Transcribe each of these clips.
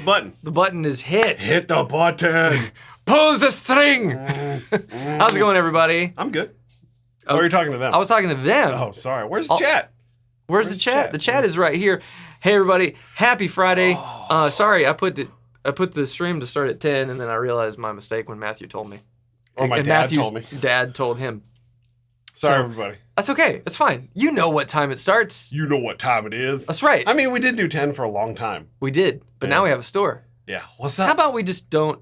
the button. The button is hit. Hit the button. Pull the string. How's it going, everybody? I'm good. Oh, you're talking to them. I was talking to them. Oh, sorry. Where's the chat? Where's the chat? The chat is right here. Hey, everybody. Happy Friday. Sorry, I put the stream to start at 10, and then I realized my mistake when Matthew told me. Or my dad told me. Dad told him. Sorry, everybody. That's okay. It's fine. You know what time it starts. You know what time it is. That's right. I mean, we did do 10 for a long time. We did, but now we have a store. Yeah. What's up? How about we just don't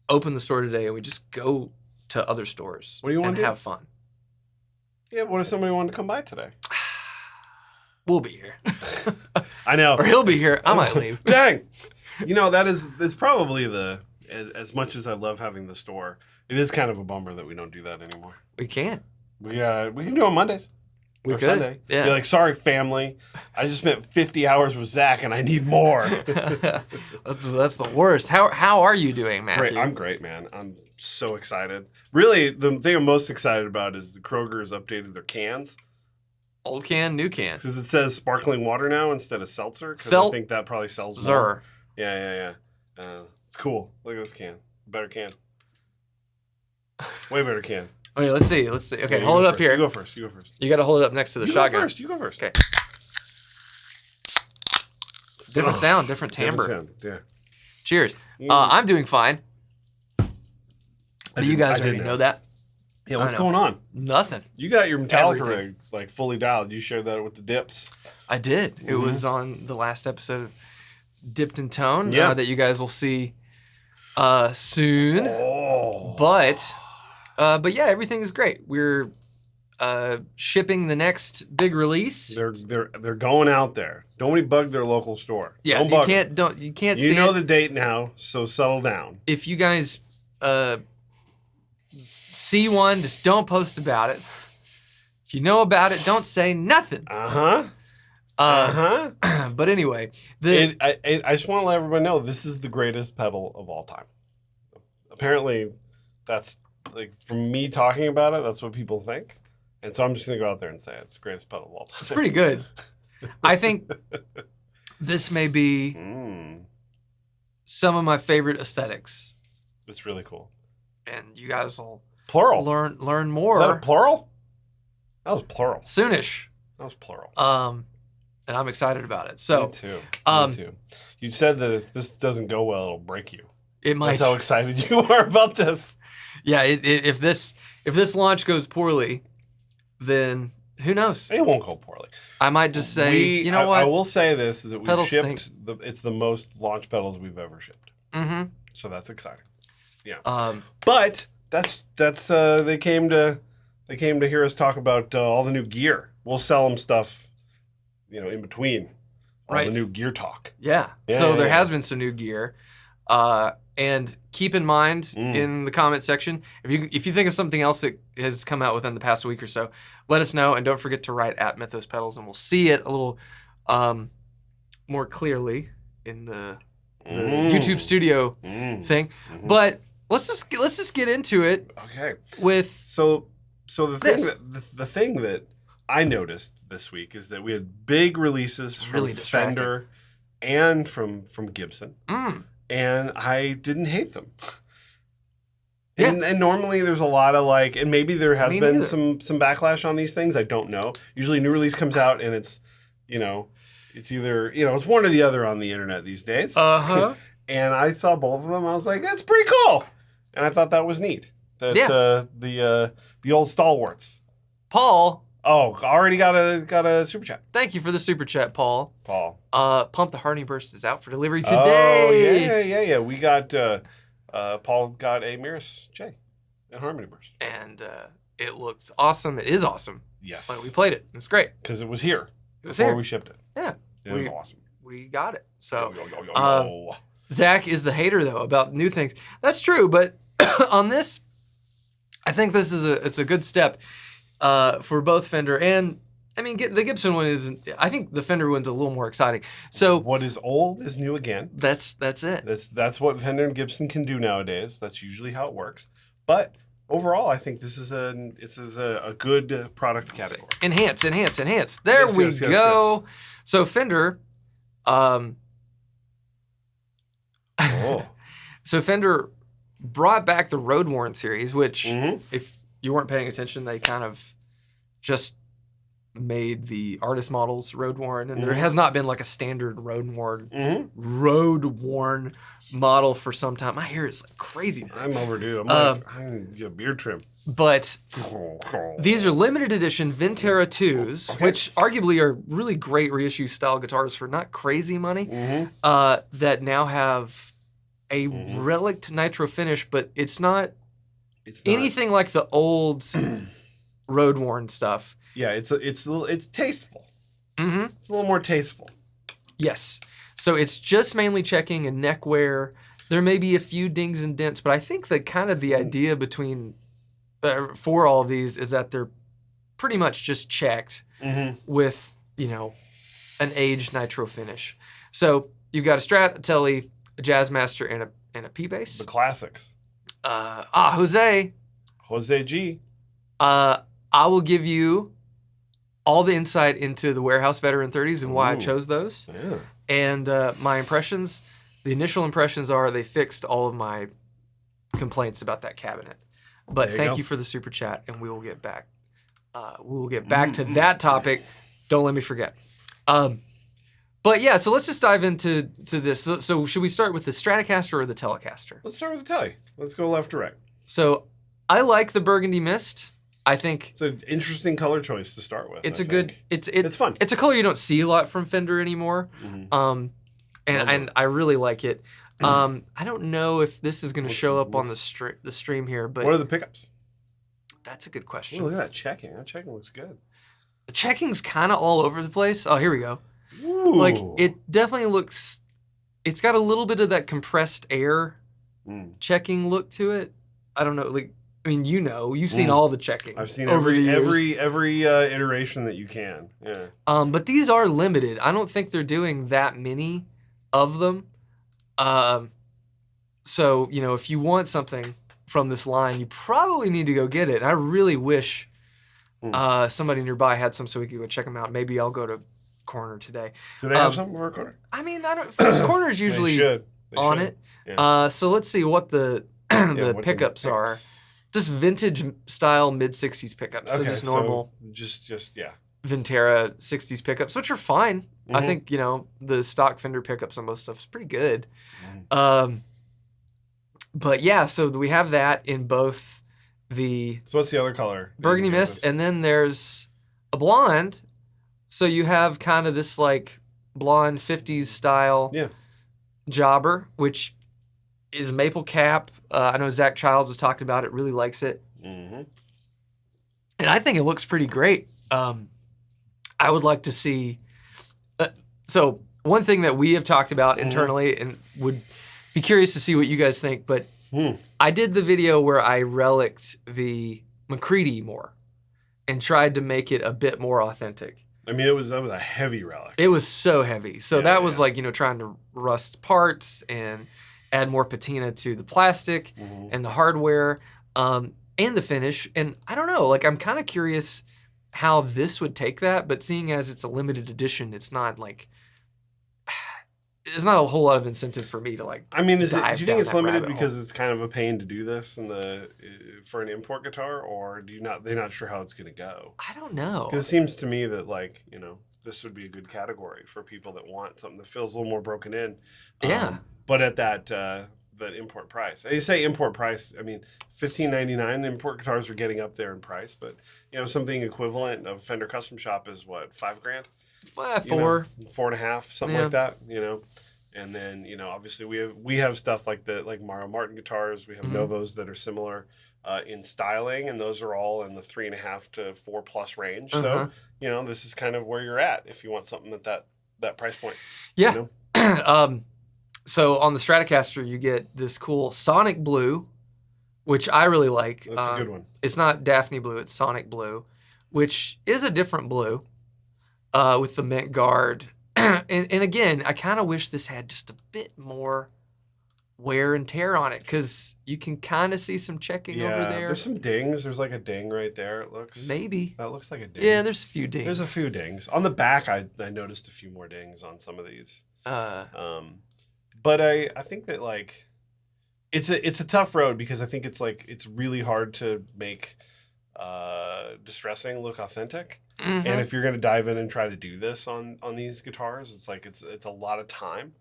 open the store today and we just go to other stores What do you want and to do? have fun? Yeah, what if somebody wanted to come by today? We'll be here. I know. Or he'll be here. I might leave. Dang. You know, that's probably as much as I love having the store, it is kind of a bummer that we don't do that anymore. We can't. We can do it on Mondays. We or could. Sunday. Yeah. Be like, sorry, family. I just spent 50 hours with Zach and I need more. That's the worst. How are you doing, Matthew? Great. I'm great, man. I'm so excited. Really, the thing I'm most excited about is the Kroger's updated their cans. Old can, new can. Because it says sparkling water now instead of seltzer. Because I think that probably sells more. Yeah. It's cool. Look at this can. Better can. Way better can. Okay, let's see. Okay, Yeah, hold it up first. here. You go first. You got to hold it up next to the shotgun. You go first. Okay. Different sound, different timbre. Different sound. Yeah. Cheers. I'm doing fine. But you guys already know that. Yeah, what's going on? Nothing. You got your Metallica rig like fully dialed. You shared that with the dips. I did. It was on the last episode of Dipped in Tone Yeah. that you guys will see soon. Oh. But yeah, everything is great. We're shipping the next big release. They're going out there. Nobody bug their local store. Yeah, don't bug you can't You see know it. the date now, so settle down. If you guys see one, just don't post about it. If you know about it, don't say nothing. But anyway, I just want to let everybody know this is the greatest pedal of all time. Apparently, that's like from me talking about it. That's what people think, and so I'm just gonna go out there and say it's the greatest pedal of all time. it's pretty good. I think this may be some of my favorite aesthetics, It's really cool. and you guys will Plural. learn more. Is that a plural? That was plural. Soonish. That was plural. And I'm excited about it. So Me too. You said that if this doesn't go well, it'll break you. it might. That's how excited you are about this. Yeah. If this launch goes poorly, then who knows? It won't go poorly. I might just say, you know what? I will say this is that we've Pedals shipped. It's the most launch pedals we've ever shipped. Mm-hmm. So that's exciting. Yeah. But that's they came to hear us talk about all the new gear. We'll sell them stuff, in between all the new gear talk. Yeah. So there has been some new gear. And keep in mind in the comment section, if you think of something else that has come out within the past week or so, let us know. And don't forget to write at Mythos Pedals, and we'll see it a little more clearly in the YouTube studio thing. But let's just get into it. Okay. With so the thing that I noticed this week is that we had big releases from Fender and from Gibson. And I didn't hate them. Yeah. And normally there's a lot of and maybe there has been some backlash on these things. I don't know. Usually new release comes out and it's, it's either, it's one or the other on the internet these days. Uh-huh. And I saw both of them. I was like, that's pretty cool. And I thought that was neat. That the old stalwarts. Paul. Oh, already got a super chat. Thank you for the super chat, Paul. Pump the Harney Burst is out for delivery today. Oh, yeah. We got Paul got a Mirrors J and Harmony Burst. And it looks awesome. It is awesome. Yes. Like we played it. It's great. Because it was here. It was before here. we shipped it. Yeah. It was awesome. We got it. So Yo. Zach is the hater though about new things. That's true, but on this, I think this is it's a good step for both Fender and the Gibson one isn't. I think the Fender one's a little more exciting. So what is old is new again. That's it. That's what Fender and Gibson can do nowadays. That's usually how it works. But overall, I think this is a good product category. Enhance. There we go. Yes. So Fender, Fender, Oh. So Fender brought back the Road Worn series, which, Mhm. if you weren't paying attention, they kind of just made the artist models road worn, and there has not been like a standard road worn model for some time. My hair is like crazy today. I'm overdue. I'm gonna get a beard trim. But these are limited edition Vintera 2s, which arguably are really great reissue style guitars for not crazy money, that now have a relic nitro finish, but it's not anything like the old road worn stuff. Yeah, it's tasteful. Mm-hmm. It's a little more tasteful. Yes. So it's just mainly checking and neck wear. There may be a few dings and dents, but I think that kind of the idea between for all of these is that they're pretty much just checked with, you know, an aged nitro finish. So you've got a Strat, a Tele, a Jazzmaster, and a P bass. The classics. Jose G. I will give you all the insight into the Warehouse Veteran 30s and why I chose those. Yeah. And my impressions, the initial impressions are they fixed all of my complaints about that cabinet. But thank you for the super chat, and we will get back. We will get back to that topic. Don't let me forget. But yeah, so let's just dive into this. So should we start with the Stratocaster or the Telecaster? Let's start with the Tele. Let's go left to right. So I like the Burgundy Mist. I think it's an interesting color choice to start with. It's it's fun. It's a color you don't see a lot from Fender anymore. And I really like it. I don't know if this is going to show up on the stream here, but what are the pickups? That's a good question. Ooh, look at that checking. That checking looks good. The checking's kind of all over the place. Oh, here we go. Ooh. Like it definitely looks. It's got a little bit of that compressed air checking look to it. I don't know. Like, I mean, you've seen all the checking. I've seen over every iteration that you can. Yeah. But these are limited. I don't think they're doing that many of them. So, you know, if you want something from this line, you probably need to go get it. And I really wish somebody nearby had some so we could go check them out. Maybe I'll go to Corner today. Do they have something for Corner? I mean, I don't. Corner is usually They on should. it. Yeah. So let's see what the what pickups are. Just vintage style mid 60s pickups. Okay, so just normal. Just Vintera 60s pickups, which are fine. I think, you know, the stock Fender pickups on most stuff is pretty good. But yeah, so we have that in both the So what's the other color? Burgundy Mist, and then there's a blonde. So you have kind of this like blonde 50s style jobber, which is maple cap. I know Zach Childs has talked about it, really likes it. And I think it looks pretty great. I would like to see... so one thing that we have talked about internally and would be curious to see what you guys think, but I did the video where I relicked the McCready more and tried to make it a bit more authentic. I mean, that was a heavy relic. It was so heavy. So that was like, you know, trying to rust parts and add more patina to the plastic and the hardware and the finish. And I don't know, like I'm kind of curious how this would take that, but seeing as it's a limited edition, it's not like there's not a whole lot of incentive for me to like. I mean, do you think it's limited because hole. it's kind of a pain to do this for an import guitar, or they're not sure how it's going to go? I don't know. Because it seems to me that like, you know, this would be a good category for people that want something that feels a little more broken in. But at that import price. You say import price, I mean, $15.99. Import guitars are getting up there in price, but you know, something equivalent of Fender Custom Shop is what, $5,000? 4. You know, 4.5, something like that, you know. And then, you know, obviously we have stuff like Mario Martin guitars. We have Novos that are similar in styling, and those are all in the 3.5 to 4+ range. So, you know, this is kind of where you're at if you want something at that price point. Yeah. You know? So on the Stratocaster, you get this cool Sonic Blue, which I really like. That's a good one. It's not Daphne Blue, it's Sonic Blue, which is a different blue with the mint guard. and again, I kind of wish this had just a bit more wear and tear on it because you can kind of see some checking over there. There's some dings. There's like a ding right there, it looks. Maybe. That looks like a ding. Yeah, there's a few dings. There's a few dings. On the back, I noticed a few more dings on some of these. But I think that like it's a tough road because I think it's really hard to make distressing look authentic. Mm-hmm. And if you're gonna dive in and try to do this on these guitars, it's like it's a lot of time,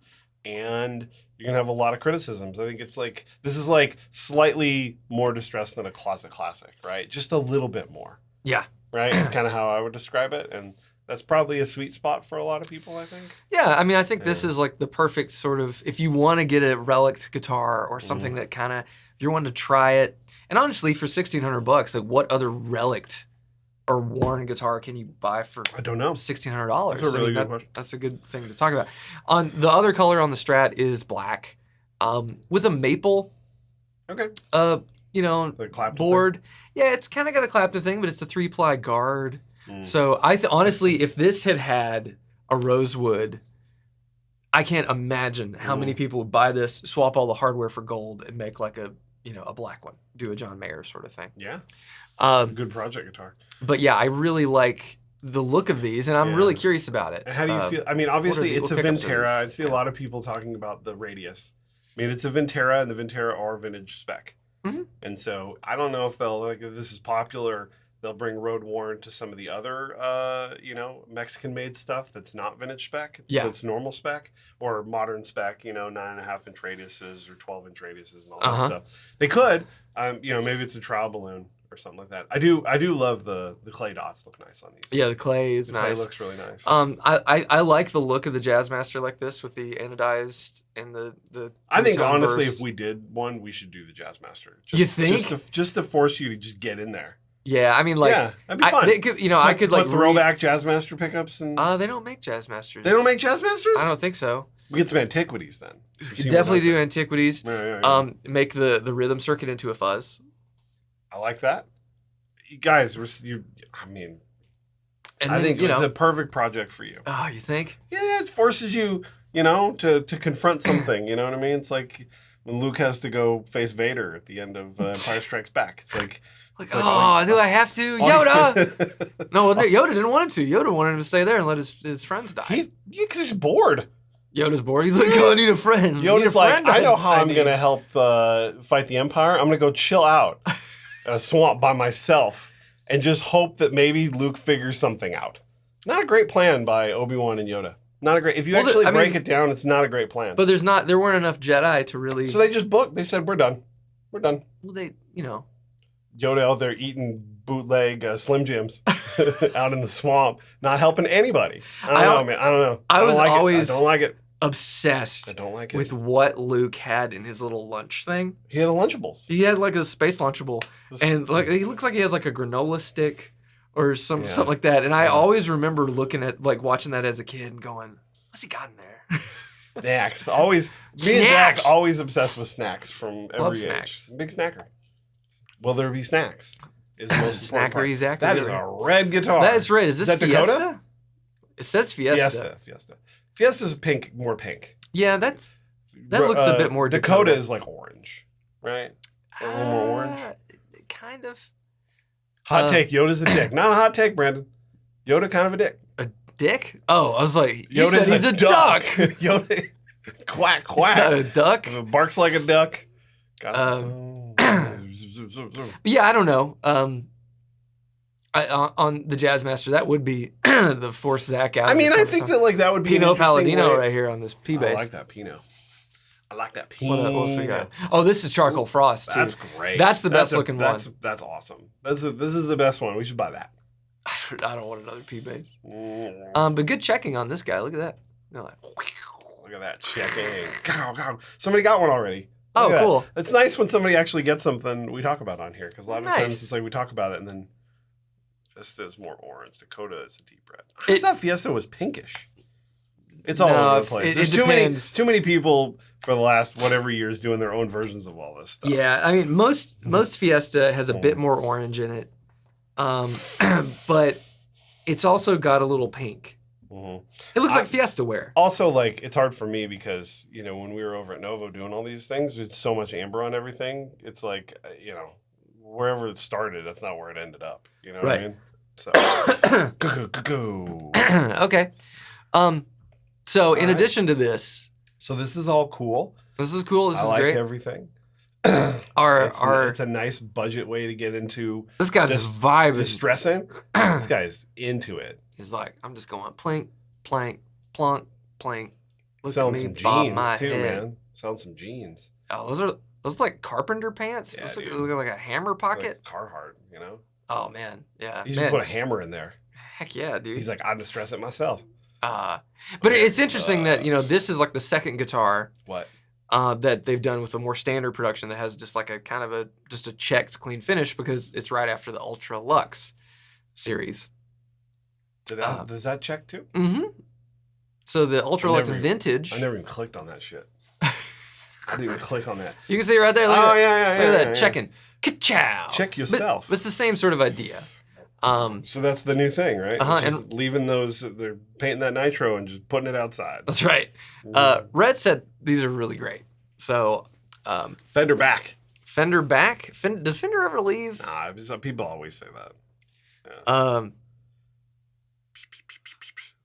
and you're gonna have a lot of criticisms. I think it's like this is like slightly more distressed than a closet classic, right? Just a little bit more. Yeah. Right? It's kind of how I would describe it, and that's probably a sweet spot for a lot of people, I think. Yeah, I mean, I think this is like the perfect sort of, if you want to get a relic guitar or something that kind of, if you're wanting to try it, and honestly, for $1,600, like what other relic or worn guitar can you buy for? I don't know. $1,600. That's a really good question. That's a good thing to talk about. On the other color on the Strat is black, with a maple. Okay. You know, The Clapton board. thing? Yeah, it's kind of got a Clapton thing, but it's a 3-ply guard. So honestly, if this had a rosewood, I can't imagine how many people would buy this, swap all the hardware for gold, and make like a black one, do a John Mayer sort of thing. Yeah. Good project guitar. But yeah, I really like the look of these, and I'm really curious about it. And how do you feel? I mean, obviously, it's a what pickups are Vintera. I these? see a lot of people talking about the radius. I mean, it's a Vintera, and the Vintera are vintage spec. And so I don't know if they'll, like, if this is popular, they'll bring road worn to some of the other, Mexican-made stuff that's not vintage spec. It's normal spec or modern spec, 9.5-inch radiuses or 12-inch radiuses and all that stuff. They could, maybe it's a trial balloon or something like that. I do love the clay dots. Look nice on these. Yeah, the clay is nice. Clay looks really nice. I like the look of the Jazzmaster like this with the anodized and the. I think two-tone honestly, burst. if we did one, we should do the Jazzmaster. You think? Just to force you to just get in there. Yeah, I mean, like, yeah, that'd be fun. I could like throwback Jazzmaster pickups and. They don't make Jazzmasters. They don't make Jazzmasters? I don't think so. We get some antiquities then. Definitely do antiquities. Yeah. Make the rhythm circuit into a fuzz. I like that. You guys, I think it's a perfect project for you. Oh, you think? Yeah, it forces you, to confront something. You know what I mean? It's like when Luke has to go face Vader at the end of Empire Strikes Back. It's like, do I have to? Yoda! No, Yoda didn't want him to. Yoda wanted him to stay there and let his friends die. He's bored. Yoda's bored. He's like, I need a friend. Yoda's like, I know how I'm going to help fight the Empire. I'm going to go chill out in a swamp by myself and just hope that maybe Luke figures something out. Not a great plan by Obi-Wan and Yoda. Not a great. If you break it down, it's not a great plan. But there weren't enough Jedi to really. So they just booked. They said, we're done. We're done. Well, Yoda out there eating bootleg Slim Jims out in the swamp, not helping anybody. I don't know, man. I don't know. I was always I don't like it. Obsessed. I don't like it. With what Luke had in his little lunch thing. He had a Lunchables. He had like a space Lunchable, and like he looks like he has like a granola stick or something like that. And I always remember looking at watching that as a kid and going, "What's he got in there?" Snacks. Always. Me and Zach always obsessed with snacks from every snacks. age. Big snacker. Will there be snacks? Is the most important part. Snackery Zach. That is a red guitar. That is red. Is this Fiesta? Dakota? It says Fiesta. Fiesta's more pink. Yeah, that looks a bit more Dakota is like orange, right? A little more orange. Kind of. Hot take, Yoda's a dick. Not a hot take, Brandon. Yoda kind of a dick. A dick? Oh, I was like, Yoda's he's a duck. Yoda, quack, quack. He's not a duck. Barks like a duck. But yeah, I don't know. On the Jazzmaster, that would be the force Zach out. I mean, I think that that would be Pinot Palladino right here on this P bass. I like that Pinot. What else we got? Oh, this is Charcoal Frost too. That's great. That's the best looking one. That's awesome. This is the best one. We should buy that. I don't want another P bass. But good checking on this guy. Look at that. Look at that checking. God. Somebody got one already. Oh, cool. It's nice when somebody actually gets something we talk about on here, because a lot of times it's like we talk about it and then Fiesta is more orange. Dakota is a deep red. I thought Fiesta was pinkish. It's all over the place. There's too many people for the last whatever years doing their own versions of all this stuff. Yeah, I mean most Fiesta has a bit more orange in it, but it's also got a little pink. It looks like Fiesta wear. Also, it's hard for me because, when we were over at Novo doing all these things, it's so much amber on everything. It's like, wherever it started, that's not where it ended up. You know what I mean? So, okay. So in addition to this, So this is all cool. This is cool. This I is like great. everything. It's a nice budget way to get into this guy's just vibing. distressing. This guy's into it. He's like, I'm just going plink, plank, plunk, plank. Look Selling at some me, bob jeans my too, head. man. Selling some jeans. Oh, those like carpenter pants. Yeah, Those dude. look like a hammer pocket. Like Carhartt, you know? Oh man, yeah. You should put a hammer in there. Heck yeah, dude. He's like, I'm distress it myself. But it's interesting that this is like the second guitar What? that they've done with a more standard production that has just like a kind of a checked clean finish because it's right after the Ultra Luxe series. Does that check too? Mm-hmm. So the Ultra Luxe Vintage. I never even clicked on that shit. I didn't even click on that. You can see right there. Look Oh, at that. yeah. Look at that. Checking. Ka-chow. Check yourself. But it's the same sort of idea. So that's the new thing, right? Uh-huh, It's just leaving those, they're painting that nitro and just putting it outside. That's right. Red said these are really great. So Fender back. Fender back. Does Fender ever leave? Nah, people always say that. Yeah.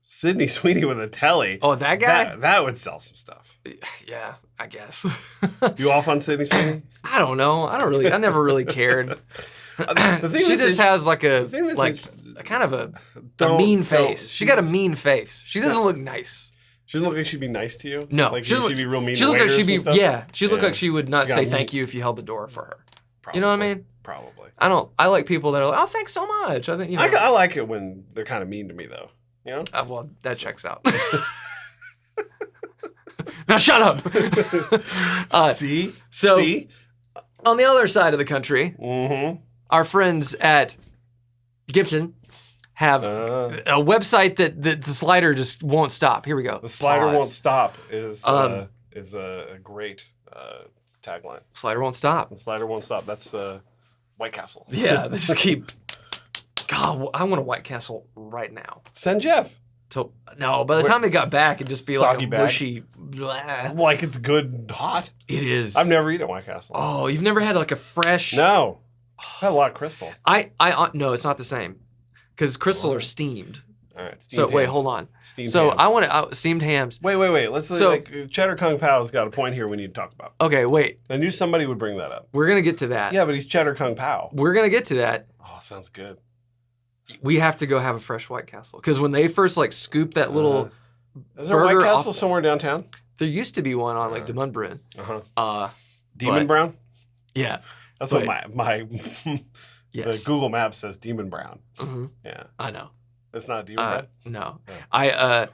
Sydney Sweeney with a telly. Oh, that guy? That would sell some stuff. Yeah, I guess. You off on Sydney Sweeney? I don't know. I never really cared. She just has like a kind of a mean face. She got a mean face. She doesn't look nice. She doesn't look like she'd be nice to you? No. Like she'd be real mean She to looked like waiters she'd be and stuff? yeah. She looked like she would not She got say mean. thank you if you held the door for her. Probably. You know what I mean? Probably. I like people that are like, oh, thanks so much. I think I like it when they're kind of mean to me though. You know? Well, that checks out. Now shut up. See? So See? on the other side of the country, our friends at Gibson have a website that the slider just won't stop. Here we go. The slider won't stop is a great tagline. Slider won't stop. The slider won't stop. That's White Castle. Yeah, they just keep. God, I want a White Castle right now. Send Jeff. No, by the time they got back, it'd just be like Soggy a bag. mushy. Blah. Like it's good hot. It is. I've never eaten White Castle. Oh, you've never had like a fresh? No. I've had a lot of Crystal. No, it's not the same, because Crystal are steamed. All right. So wait, hold on. Steamed so hams. I want steamed hams. Wait. Let's Cheddar Kung Pao's got a point here we need to talk about. Okay, wait. I knew somebody would bring that up. We're gonna get to that. Yeah, but he's Cheddar Kung Pao. We're gonna get to that. Oh, sounds good. We have to go have a fresh White Castle because when they first like scooped that little Is there a White burger Castle off, somewhere downtown? there used to be one on like the Munbrunn. Demon Brown? Yeah. That's what my Yes. the Google Maps says Demon Brown. Mm-hmm. Yeah. I know. It's not Demon Brown? No. Yeah.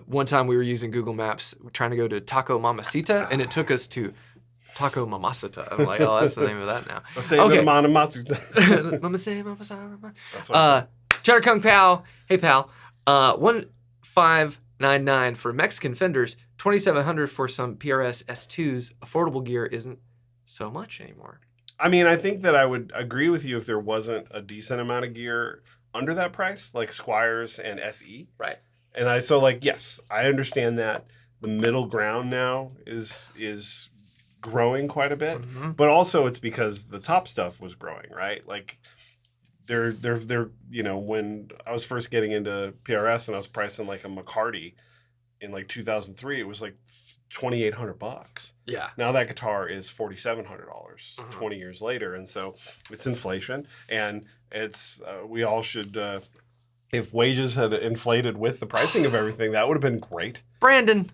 One time we were using Google Maps trying to go to Taco Mamacita and it took us to Taco Mamacita. I'm like, oh, that's the name of that now. Okay. That's what Cheddar Kung Pao. Hey, pal. 1599 for Mexican Fenders. 2700 for some PRS S2s. Affordable gear isn't so much anymore. I mean, I think that I would agree with you if there wasn't a decent amount of gear under that price, like Squires and SE. Right. And yes, I understand that the middle ground now is growing quite a bit, but also it's because the top stuff was growing, right? Like they're when I was first getting into PRS and I was pricing like a McCarty in like 2003, it was like $2,800. Yeah. Now that guitar is $4,700 20 years later, and so it's inflation, and it's we all should. If wages had inflated with the pricing of everything, that would have been great. Brandon.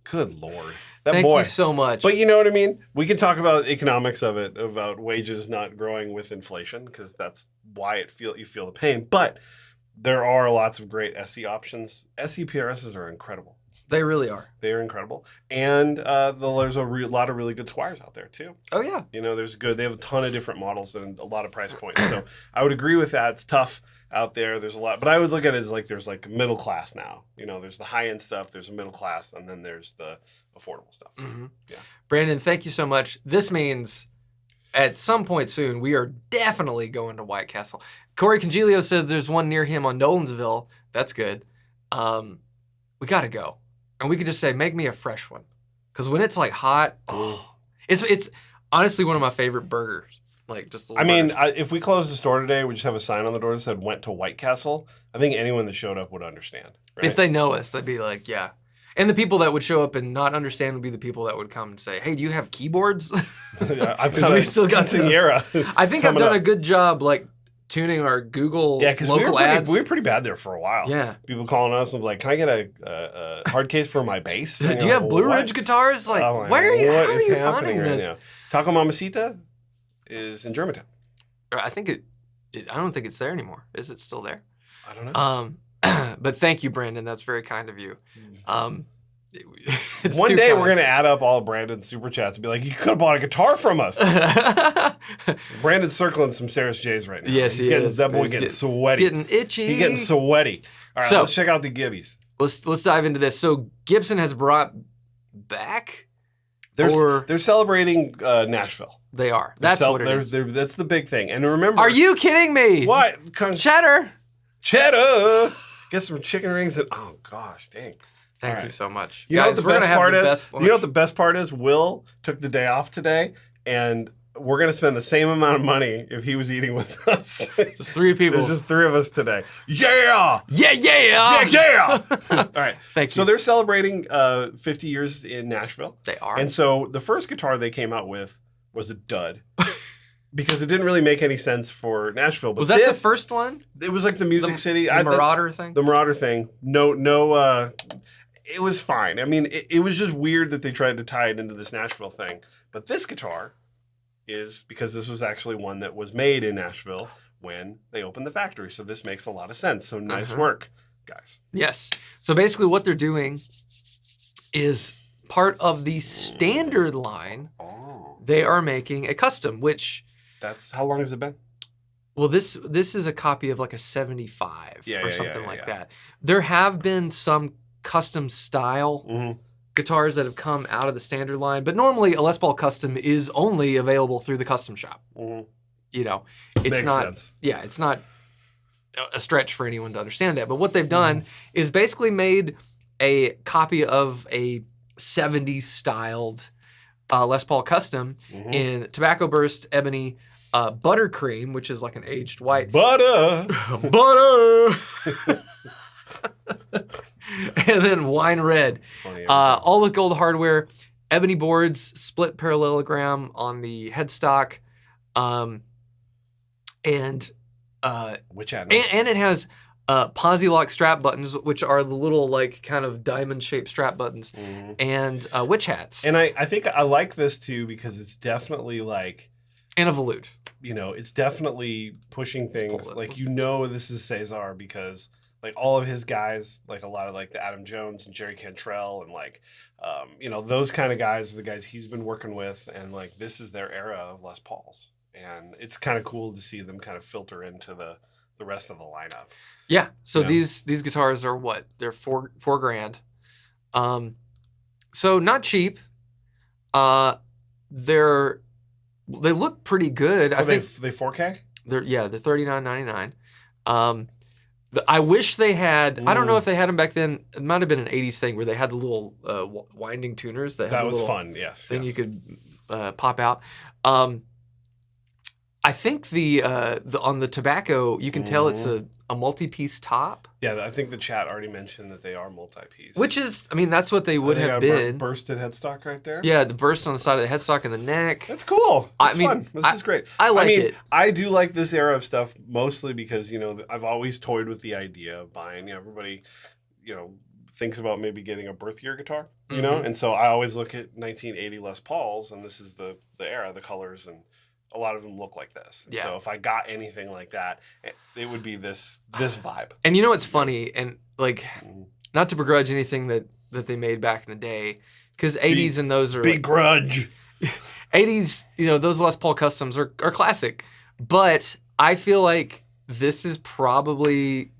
Good Lord. Thank you so much. But you know what I mean? We can talk about economics of it, about wages not growing with inflation, because that's why you feel the pain. But there are lots of great SE options. SE PRSs are incredible. They really are. They are incredible. And there's a lot of really good Squires out there, too. Oh, yeah. They have a ton of different models and a lot of price points. So I would agree with that. It's tough out there. There's a lot. But I would look at it as like there's like middle class now. There's the high-end stuff, there's a middle class, and then there's the affordable stuff. Mm-hmm. Yeah. Brandon, thank you so much. This means at some point soon, we are definitely going to White Castle. Corey Congilio says there's one near him on Nolansville. That's good. We got to go. And we could just say, make me a fresh one. Because when it's like hot, it's honestly one of my favorite burgers. Like just the if we closed the store today, we just have a sign on the door that said went to White Castle. I think anyone that showed up would understand. Right? If they know us, they'd be like, yeah. And the people that would show up and not understand would be the people that would come and say, "Hey, do you have keyboards?" I've got a still got quinceanera. I think I've done a good job, like tuning our Google local ads. We were pretty bad there for a while. Yeah. People calling us and like, "Can I get a hard case for my bass?" Do you have Blue Ridge guitars? Like, where are you? How are you finding this? Now? Taco Mamacita is in Germantown. I think I don't think it's there anymore. Is it still there? I don't know. But thank you, Brandon. That's very kind of you. One day we're gonna add up all of Brandon's super chats and be like, "You could have bought a guitar from us." Brandon's circling some Sarah's J's right now. Yes, he is. That boy getting sweaty. Getting itchy. He's getting sweaty. All right, so, let's check out the Gibbies. Let's dive into this. So Gibson has brought back. They're celebrating Nashville. They are. That's what it is. That's the big thing. And remember, are you kidding me? What? Cheddar. Get some chicken rings and oh gosh, dang. Thank you so much. You know what the best part is? You know what the best part is? Will took the day off today, and we're gonna spend the same amount of money if he was eating with us. Just 3 people. There's just 3 of us today. Yeah! Yeah! All right. Thank you. So they're celebrating 50 years in Nashville. They are. And so the first guitar they came out with was a dud. Because it didn't really make any sense for Nashville. But was that the first one? It was like the Music City. The Marauder thing? The Marauder thing. No, it was fine. I mean, it was just weird that they tried to tie it into this Nashville thing. But this guitar is, because this was actually one that was made in Nashville when they opened the factory. So this makes a lot of sense. So nice work, guys. Yes. So basically what they're doing is part of the standard line. They are making a custom, which... That's how long has it been? Well, this is a copy of like a 75 or something like that. There have been some custom style guitars that have come out of the standard line, but normally a Les Paul Custom is only available through the custom shop. You know, it's Makes not. Sense. Yeah, it's not a stretch for anyone to understand that. But what they've done is basically made a copy of a 70s styled Les Paul Custom in tobacco burst, ebony, buttercream, which is like an aged white. Butter! And then wine red. All with gold hardware, ebony boards, split parallelogram on the headstock. And Which ad? And it has posi lock strap buttons, which are the little like kind of diamond shaped strap buttons, and witch hats. And I think I like this too because it's definitely like, and a volute. You know, it's definitely pushing things. Like, you know, this is Cesar because like all of his guys, like a lot of like the Adam Jones and Jerry Cantrell and like, you know, those kind of guys are the guys he's been working with. And like, this is their era of Les Pauls. And it's kind of cool to see them kind of filter into the rest of the lineup. Yeah. So these guitars are what? They're $4,000. So not cheap. They look pretty good. I think they 4K? They're $39.99. I wish they had. I don't know if they had them back then. It might have been an '80s thing where they had the little winding tuners that was fun. Yes, thing you could pop out. I think the on the tobacco you can tell it's a multi-piece top. Yeah, I think the chat already mentioned that they are multi-piece. Which is, I mean, that's what they would have been. Bursted headstock right there. Yeah, the burst on the side of the headstock and the neck. That's cool. That's fun. This is great. I like it. I do like this era of stuff mostly because, you know, I've always toyed with the idea of buying. You know, everybody, you know, thinks about maybe getting a birth year guitar, you know, and so I always look at 1980 Les Pauls, and this is the era, the colors, and a lot of them look like this. And so if I got anything like that, it would be this vibe. And you know what's funny, and like, not to begrudge anything that they made back in the day, because 80s and those are big grudge. 80s, you know, those Les Paul Customs are classic, but I feel like this is probably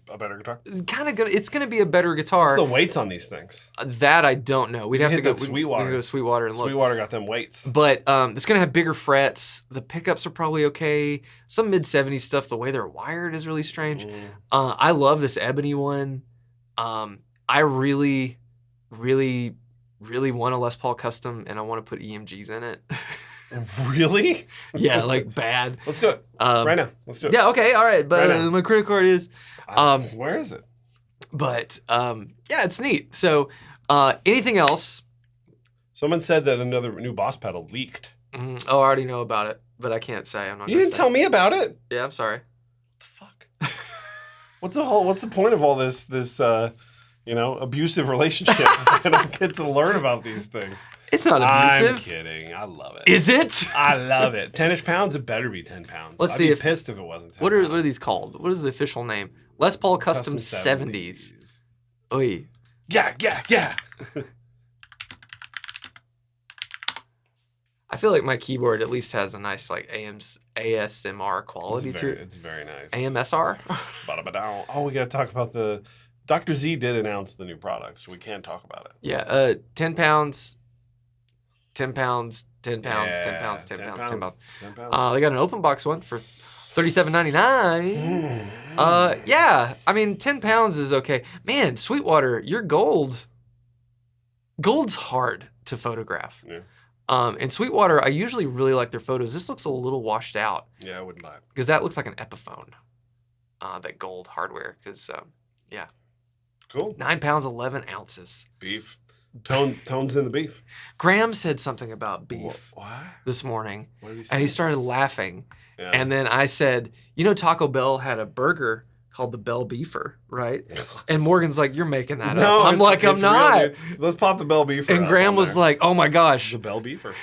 a better guitar. Kind of good. It's going to be a better guitar. What's the weights on these things? That I don't know. We'd have to go to Sweetwater. We'd go to Sweetwater and look. Sweetwater got them weights. But it's going to have bigger frets. The pickups are probably okay. Some mid-70s stuff, the way they're wired is really strange. I love this ebony one. I really, really, really want a Les Paul Custom, and I want to put EMGs in it. Really? Yeah, like bad. Let's do it. Right now. Let's do it. Yeah, okay, all right. But my credit card is... where is it? But, yeah, it's neat. So Anything else? Someone said that another new Boss pedal leaked. Oh, I already know about it, but I can't say. I'm not. You didn't tell me about it. Yeah, I'm sorry. What the fuck? What's the point of all this abusive relationship if I don't get to learn about these things? It's not abusive. I'm kidding. I love it. Is it? I love it. 10-ish pounds. It better be 10 pounds. Let's I'd see be if pissed if it wasn't 10 what are these called? What is the official name? Les Paul Custom 70s. Oy. Yeah. I feel like my keyboard at least has a nice like ASMR quality to it. It's very nice. AMSR? Oh, we got to talk about the... Dr. Z did announce the new product, so we can talk about it. Yeah, 10 pounds, 10 pounds, 10 pounds, Yeah, 10 pounds, 10 pounds, 10 pounds. 10 pounds. They got an open box one for $37.99. Yeah, I mean, 10 pounds is okay. Man, Sweetwater, your gold's hard to photograph. Yeah. And Sweetwater, I usually really like their photos. This looks a little washed out. Yeah, I wouldn't buy it. Because that looks like an Epiphone, that gold hardware. Because, yeah. Cool. 9 pounds, 11 ounces. Beef. Tone's in the beef. Graham said something about beef What? this morning. What did he say? And he started laughing. Yeah. And then I said, Taco Bell had a burger called the Bell Beefer, right? And Morgan's like, you're making that up. I'm like, I'm not. Real, Let's pop the Bell Beefer. And Graham was like, oh my gosh. The Bell Beefer.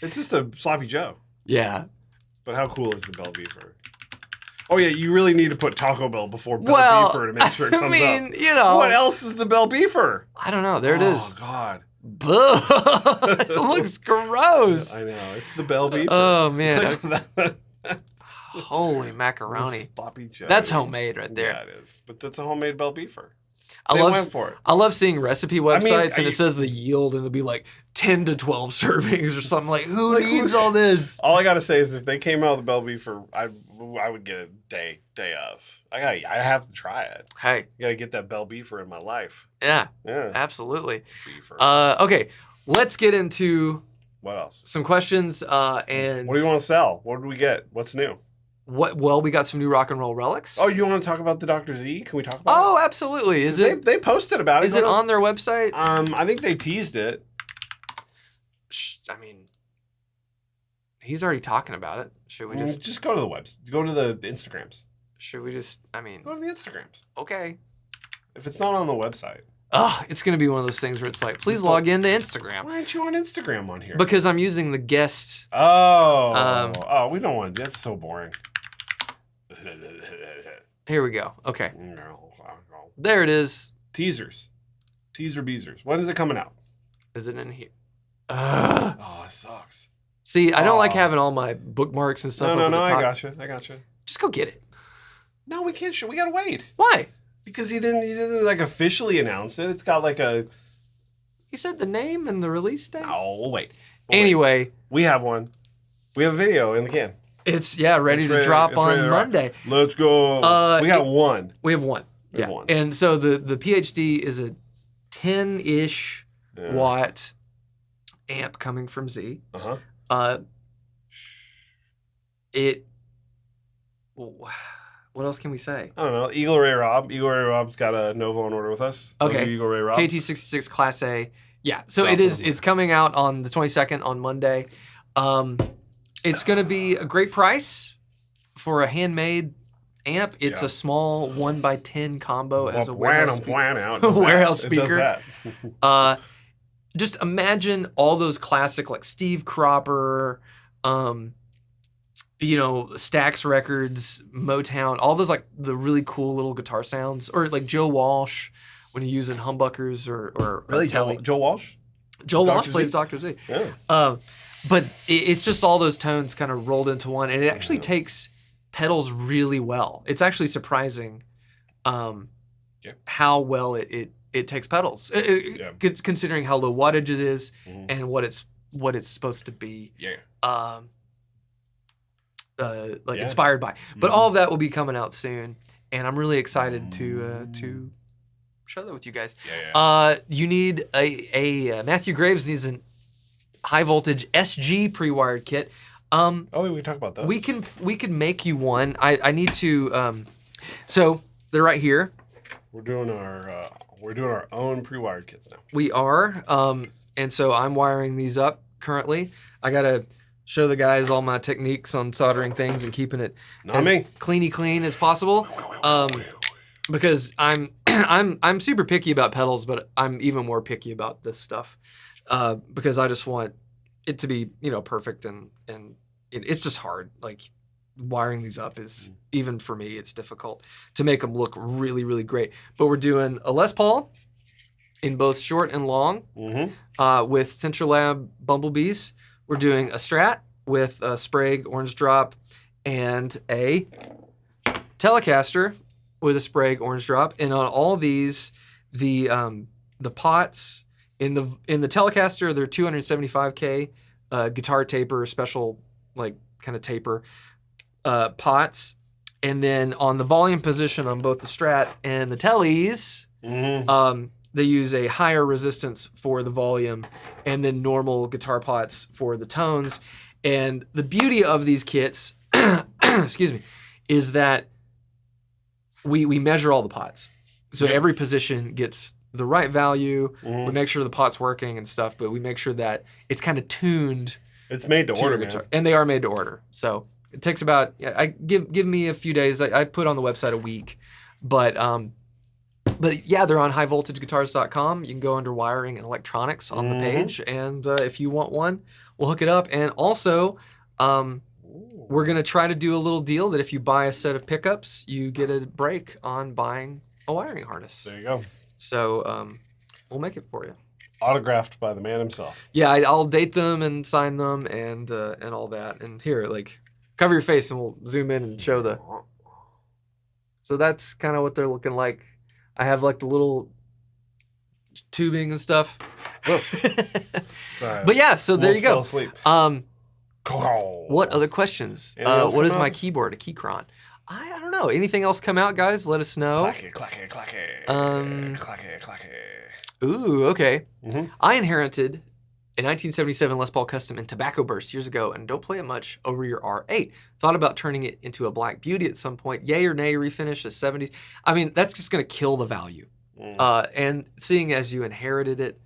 It's just a sloppy Joe. Yeah. But how cool is the Bell Beefer? Oh yeah, you really need to put Taco Bell before Bell Beefer to make sure it comes up. What else is the Bell Beefer? I don't know. There it is. Oh God. It looks gross. I know. It's the Bell Beefer. Oh man. Like Holy macaroni. Sloppy Joe. That's homemade right there. Yeah, it is. But that's a homemade Bell Beefer. I went for it. I love seeing recipe websites and it says the yield and it'll be like 10 to 12 servings or something. Like, who needs all this? All I gotta say is if they came out with the Bell Beefer, I would get a day of. I have to try it. Hey. You gotta get that Bell Beefer in my life. Yeah. Yeah. Absolutely. Beefer. Okay. Let's get into What else? some questions. And What do you want to sell? What did we get? What's new? Well, we got some new rock and roll relics. Oh, you want to talk about the Dr. Z? Can we talk about it? Oh, absolutely. Is it? They posted about it. Is it on their website? I think they teased it. I mean, he's already talking about it. Should we just go to the website? Go to the Instagrams. Should we just? I mean, go to the Instagrams. Okay. If it's not on the website, it's gonna be one of those things where it's like, please log into Instagram. Why aren't you on Instagram on here? Because I'm using the guest. Oh, we don't want. That's so boring. Here we go. Okay. There it is. Teaser beezers. When is it coming out? Is it in here? Oh, it sucks. See, I don't like having all my bookmarks and stuff. No, I gotcha. Just go get it. No, we can't. We gotta wait. Why? Because he didn't like officially announce it. It's got like a. He said the name and the release date. Oh, we'll wait. Anyway, we have one. We have a video in the can. It's ready to drop on Monday. Let's go. We got one. We have one. Yeah. One. And so the PhD is a 10-ish watt amp coming from Z. Uh-huh. What else can we say? I don't know. Eagle Ray Rob. Eagle Ray Rob's got a Nova on order with us. Okay. Eagle Ray Rob. KT66 Class A. Yeah. So it's coming out on the 22nd on Monday. It's going to be a great price for a handmade amp. It's a small 1x10 combo as a warehouse speaker. Just imagine all those classic like Steve Cropper, Stax Records, Motown, all those like the really cool little guitar sounds, or like Joe Walsh when you're using humbuckers or really Telly. Joe Walsh. Joe Walsh plays Dr. Z. Yeah. But it's just all those tones kind of rolled into one, and it actually takes pedals really well. It's actually surprising how well it takes pedals. Considering how low wattage it is and what it's supposed to be. Yeah. Inspired by. But all of that will be coming out soon, and I'm really excited to share that with you guys. You need a Matthew Graves needs an high voltage SG pre-wired kit. We can talk about that. We can make you one. I need to. So they're right here. We're doing our we're doing our own pre-wired kits now. We are. And so I'm wiring these up currently. I got to show the guys all my techniques on soldering things and keeping it as clean as possible. Because I'm super picky about pedals, but I'm even more picky about this stuff. Because I just want it to be, perfect and it's just hard. Like wiring these up is, even for me, it's difficult to make them look really, really great. But we're doing a Les Paul in both short and long with Central Lab Bumblebees. We're doing a Strat with a Sprague Orange Drop and a Telecaster with a Sprague Orange Drop. And on all these, the pots in the Telecaster, they're 275K guitar taper, special like kind of taper pots. And then on the volume position on both the Strat and the Tellies, they use a higher resistance for the volume and then normal guitar pots for the tones. And the beauty of these kits, excuse me, is that we measure all the pots. So every position gets the right value. We make sure the pot's working and stuff, but we make sure that it's kind of tuned. It's made to order, man. And they are made to order. So it takes about, give me a few days. I put on the website a week, but yeah, they're on highvoltageguitars.com. You can go under wiring and electronics on the page. And if you want one, we'll hook it up. And also, we're going to try to do a little deal that if you buy a set of pickups, you get a break on buying a wiring harness. There you go. So we'll make it for you. Autographed by the man himself. Yeah, I'll date them and sign them and all that. And here, like, cover your face and we'll zoom in and show the... So that's kind of what they're looking like. I have like the little tubing and stuff. Sorry. But yeah, so there you go. Asleep. What other questions? What is my keyboard? A Keychron. I don't know. Anything else come out, guys? Let us know. Clacky. Ooh, okay. I inherited a 1977 Les Paul Custom in Tobacco Burst years ago and don't play it much over your R8. Thought about turning it into a Black Beauty at some point. Yay or nay refinish, a 70s. I mean, that's just going to kill the value. And seeing as you inherited it,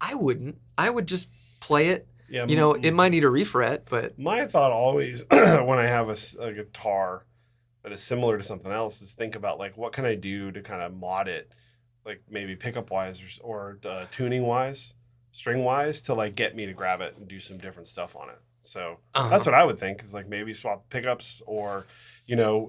I wouldn't. I would just play it. Yeah, it might need a refret, but... My thought always, when I have a guitar that is similar to something else, is think about, like, what can I do to kind of mod it, like, maybe pickup-wise or tuning-wise, string-wise, to, like, get me to grab it and do some different stuff on it. So that's what I would think, is, like, maybe swap pickups or,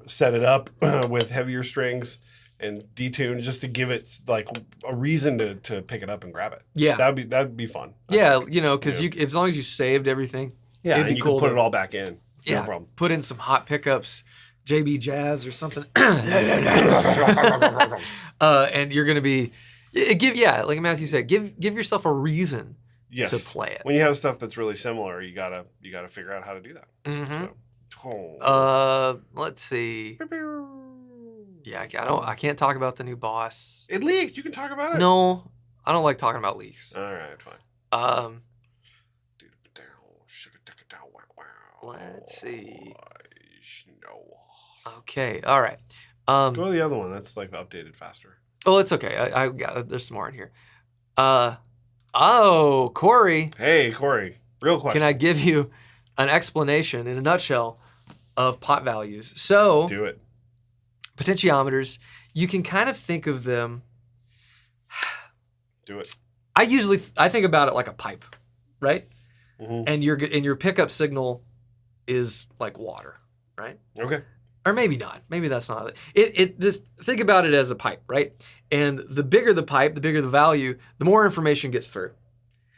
set it up with heavier strings and detune just to give it like a reason to pick it up and grab it. Yeah, that'd be fun. Yeah, because as long as you saved everything, it'd be cool. Can put it all back in. Yeah, no problem. Put in some hot pickups, JB Jazz or something, and you're gonna be like Matthew said, give yourself a reason to play it. When you have stuff that's really similar, you gotta figure out how to do that. Let's see. Yeah, I can't talk about the new Boss. It leaked. You can talk about it. No, I don't like talking about leaks. All right, fine. Let's see. Okay, all right. Go to the other one. That's like updated faster. Oh, it's okay. I got there's some more in here. Corey. Hey, Corey. Real question. Can I give you an explanation in a nutshell of pot values? So do it. Potentiometers, you can kind of think of them. Do it. I think about it like a pipe, right? And your pickup signal is like water, right? Okay. Or maybe not. Maybe that's not it. Just think about it as a pipe, right? And the bigger the pipe, the bigger the value, the more information gets through.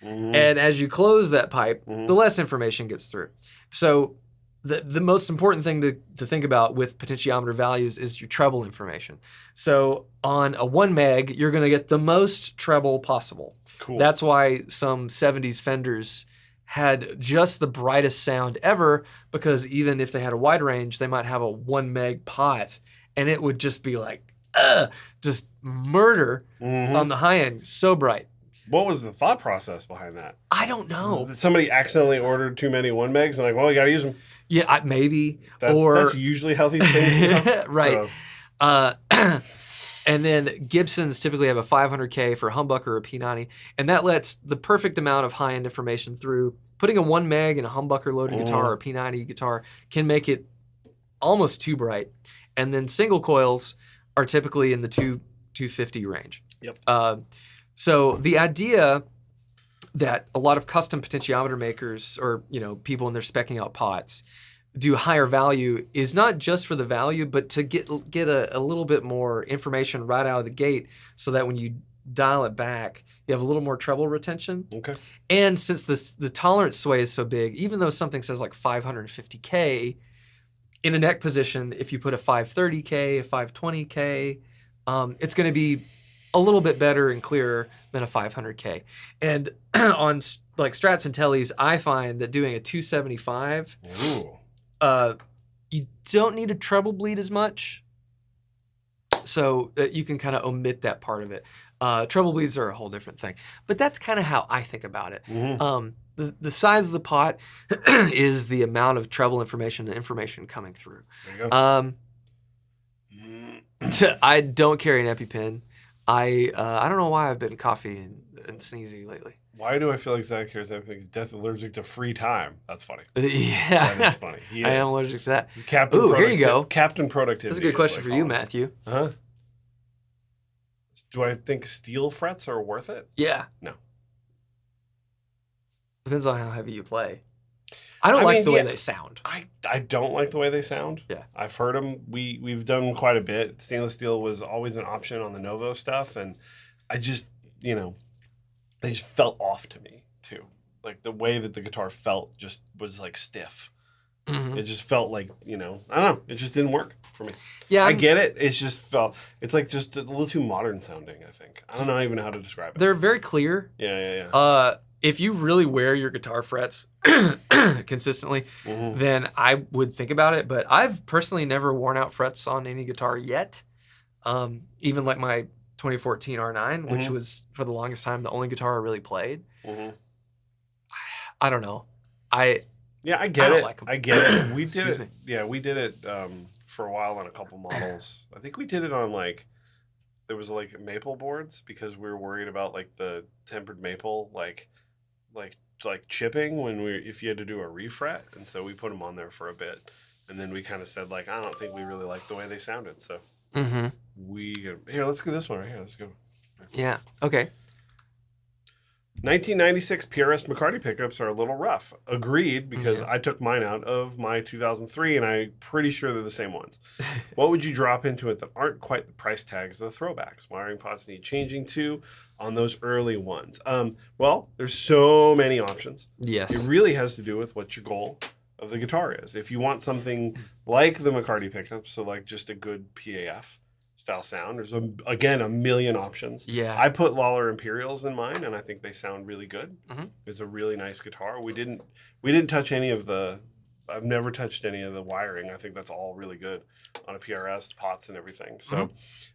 And as you close that pipe, the less information gets through. So the most important thing to think about with potentiometer values is your treble information. So on a 1 meg, you're going to get the most treble possible. Cool. That's why some 70s Fenders had just the brightest sound ever, because even if they had a wide range, they might have a 1 meg pot, and it would just be like, just murder on the high end. So bright. What was the thought process behind that? I don't know. Did somebody accidentally ordered too many 1 megs and like, well, you got to use them? Yeah, maybe. That's usually how these things right. And then Gibsons typically have a 500K for a humbucker or a P90, and that lets the perfect amount of high-end information through. Putting a 1 meg in a humbucker loaded guitar or a P90 guitar can make it almost too bright. And then single coils are typically in the 250 range. Yep. So the idea that a lot of custom potentiometer makers or people when they're speccing out pots do higher value is not just for the value, but to get a little bit more information right out of the gate, so that when you dial it back, you have a little more treble retention. Okay. And since the tolerance sway is so big, even though something says like 550K, in a neck position, if you put a 530K, a 520K, it's going to be a little bit better and clearer than a 500K. And on like Strats and Tellys, I find that doing a 275, you don't need a treble bleed as much. So you can kind of omit that part of it. Treble bleeds are a whole different thing. But that's kind of how I think about it. The size of the pot is the amount of treble information and information coming through. There you go. I don't carry an EpiPen. I don't know why I've been coffee and sneezy lately. Why do I feel like Zach carries that? Because he's allergic to free time. That's funny. Yeah. That is funny. He I is. am allergic to that. Captain Ooh, here you go. Captain Productivity. That's a good question for you, Matthew. Huh? Do I think steel frets are worth it? Yeah. No. Depends on how heavy you play. I don't like the way they sound. I don't like the way they sound. Yeah. I've heard them. We've done quite a bit. Stainless steel was always an option on the Novo stuff, and I just, they just felt off to me too. Like the way that the guitar felt just was like stiff. Mm-hmm. It just felt like, I don't know. It just didn't work for me. Yeah. I get it. It just felt, it's like just a little too modern sounding, I think. I don't know even how to describe it. They're very clear. Yeah. If you really wear your guitar frets consistently, then I would think about it. But I've personally never worn out frets on any guitar yet. Even like my 2014 R9, which was for the longest time the only guitar I really played. I don't know. I get it. like 'em. I get it. We did Excuse it. me. Yeah, we did it for a while on a couple models. I think we did it on there was maple boards because we were worried about the tempered maple like chipping if you had to do a refret, and so we put them on there for a bit, and then we kind of said I don't think we really liked the way they sounded, so here, let's go this one right here. Let's go. Yeah. Okay. 1996 PRS McCarty pickups are a little rough. Agreed, because I took mine out of my 2003, and I'm pretty sure they're the same ones. What would you drop into it that aren't quite the price tags of the throwbacks? Wiring pots need changing to on those early ones. Well, there's so many options. Yes. It really has to do with what your goal of the guitar is. If you want something like the McCarty pickups, so just a good PAF style sound, there's again a million options. Yeah. I put Lawler Imperials in mine, and I think they sound really good. It's a really nice guitar. We didn't touch any of the. I've never touched any of the wiring. I think that's all really good on a PRS, pots and everything. So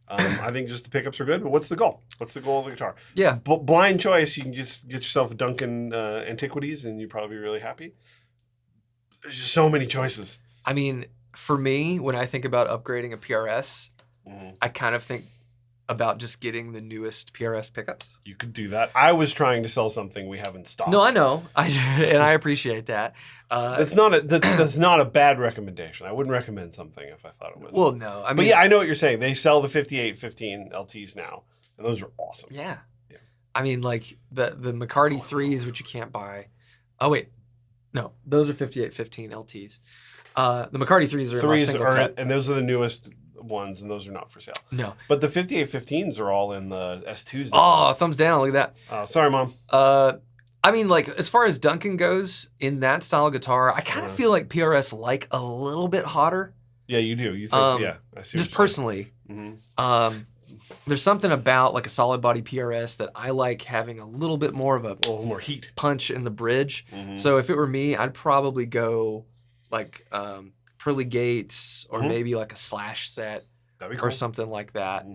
I think just the pickups are good. But what's the goal? What's the goal of the guitar? Yeah. Blind choice, you can just get yourself a Duncan Antiquities, and you'd probably be really happy. There's just so many choices. I mean, for me, when I think about upgrading a PRS, I kind of think about just getting the newest PRS pickups. You could do that. I was trying to sell something we haven't stocked. No, I know, and I appreciate that. That's not a bad recommendation. I wouldn't recommend something if I thought it was. Well, no, I mean, but yeah, I know what you're saying. They sell the 5815 LTs now, and those are awesome. Yeah. I mean, like the McCarty 3s, which you can't buy. Oh wait, no, those are 5815 LTs. The McCarty 3s are in my single cut. And those are the newest ones, and those are not for sale. No. But the 5815s are all in the S2s. Oh, thumbs down. Look at that. Sorry, Mom. I mean, as far as Duncan goes, in that style of guitar, I kind of feel like PRS like a little bit hotter. Yeah, you do. You think, yeah. I see just personally. There's something about a solid body PRS that I like having a little bit more of a little more heat punch in the bridge. So if it were me, I'd probably go Pearly Gates or maybe a slash set or something like that.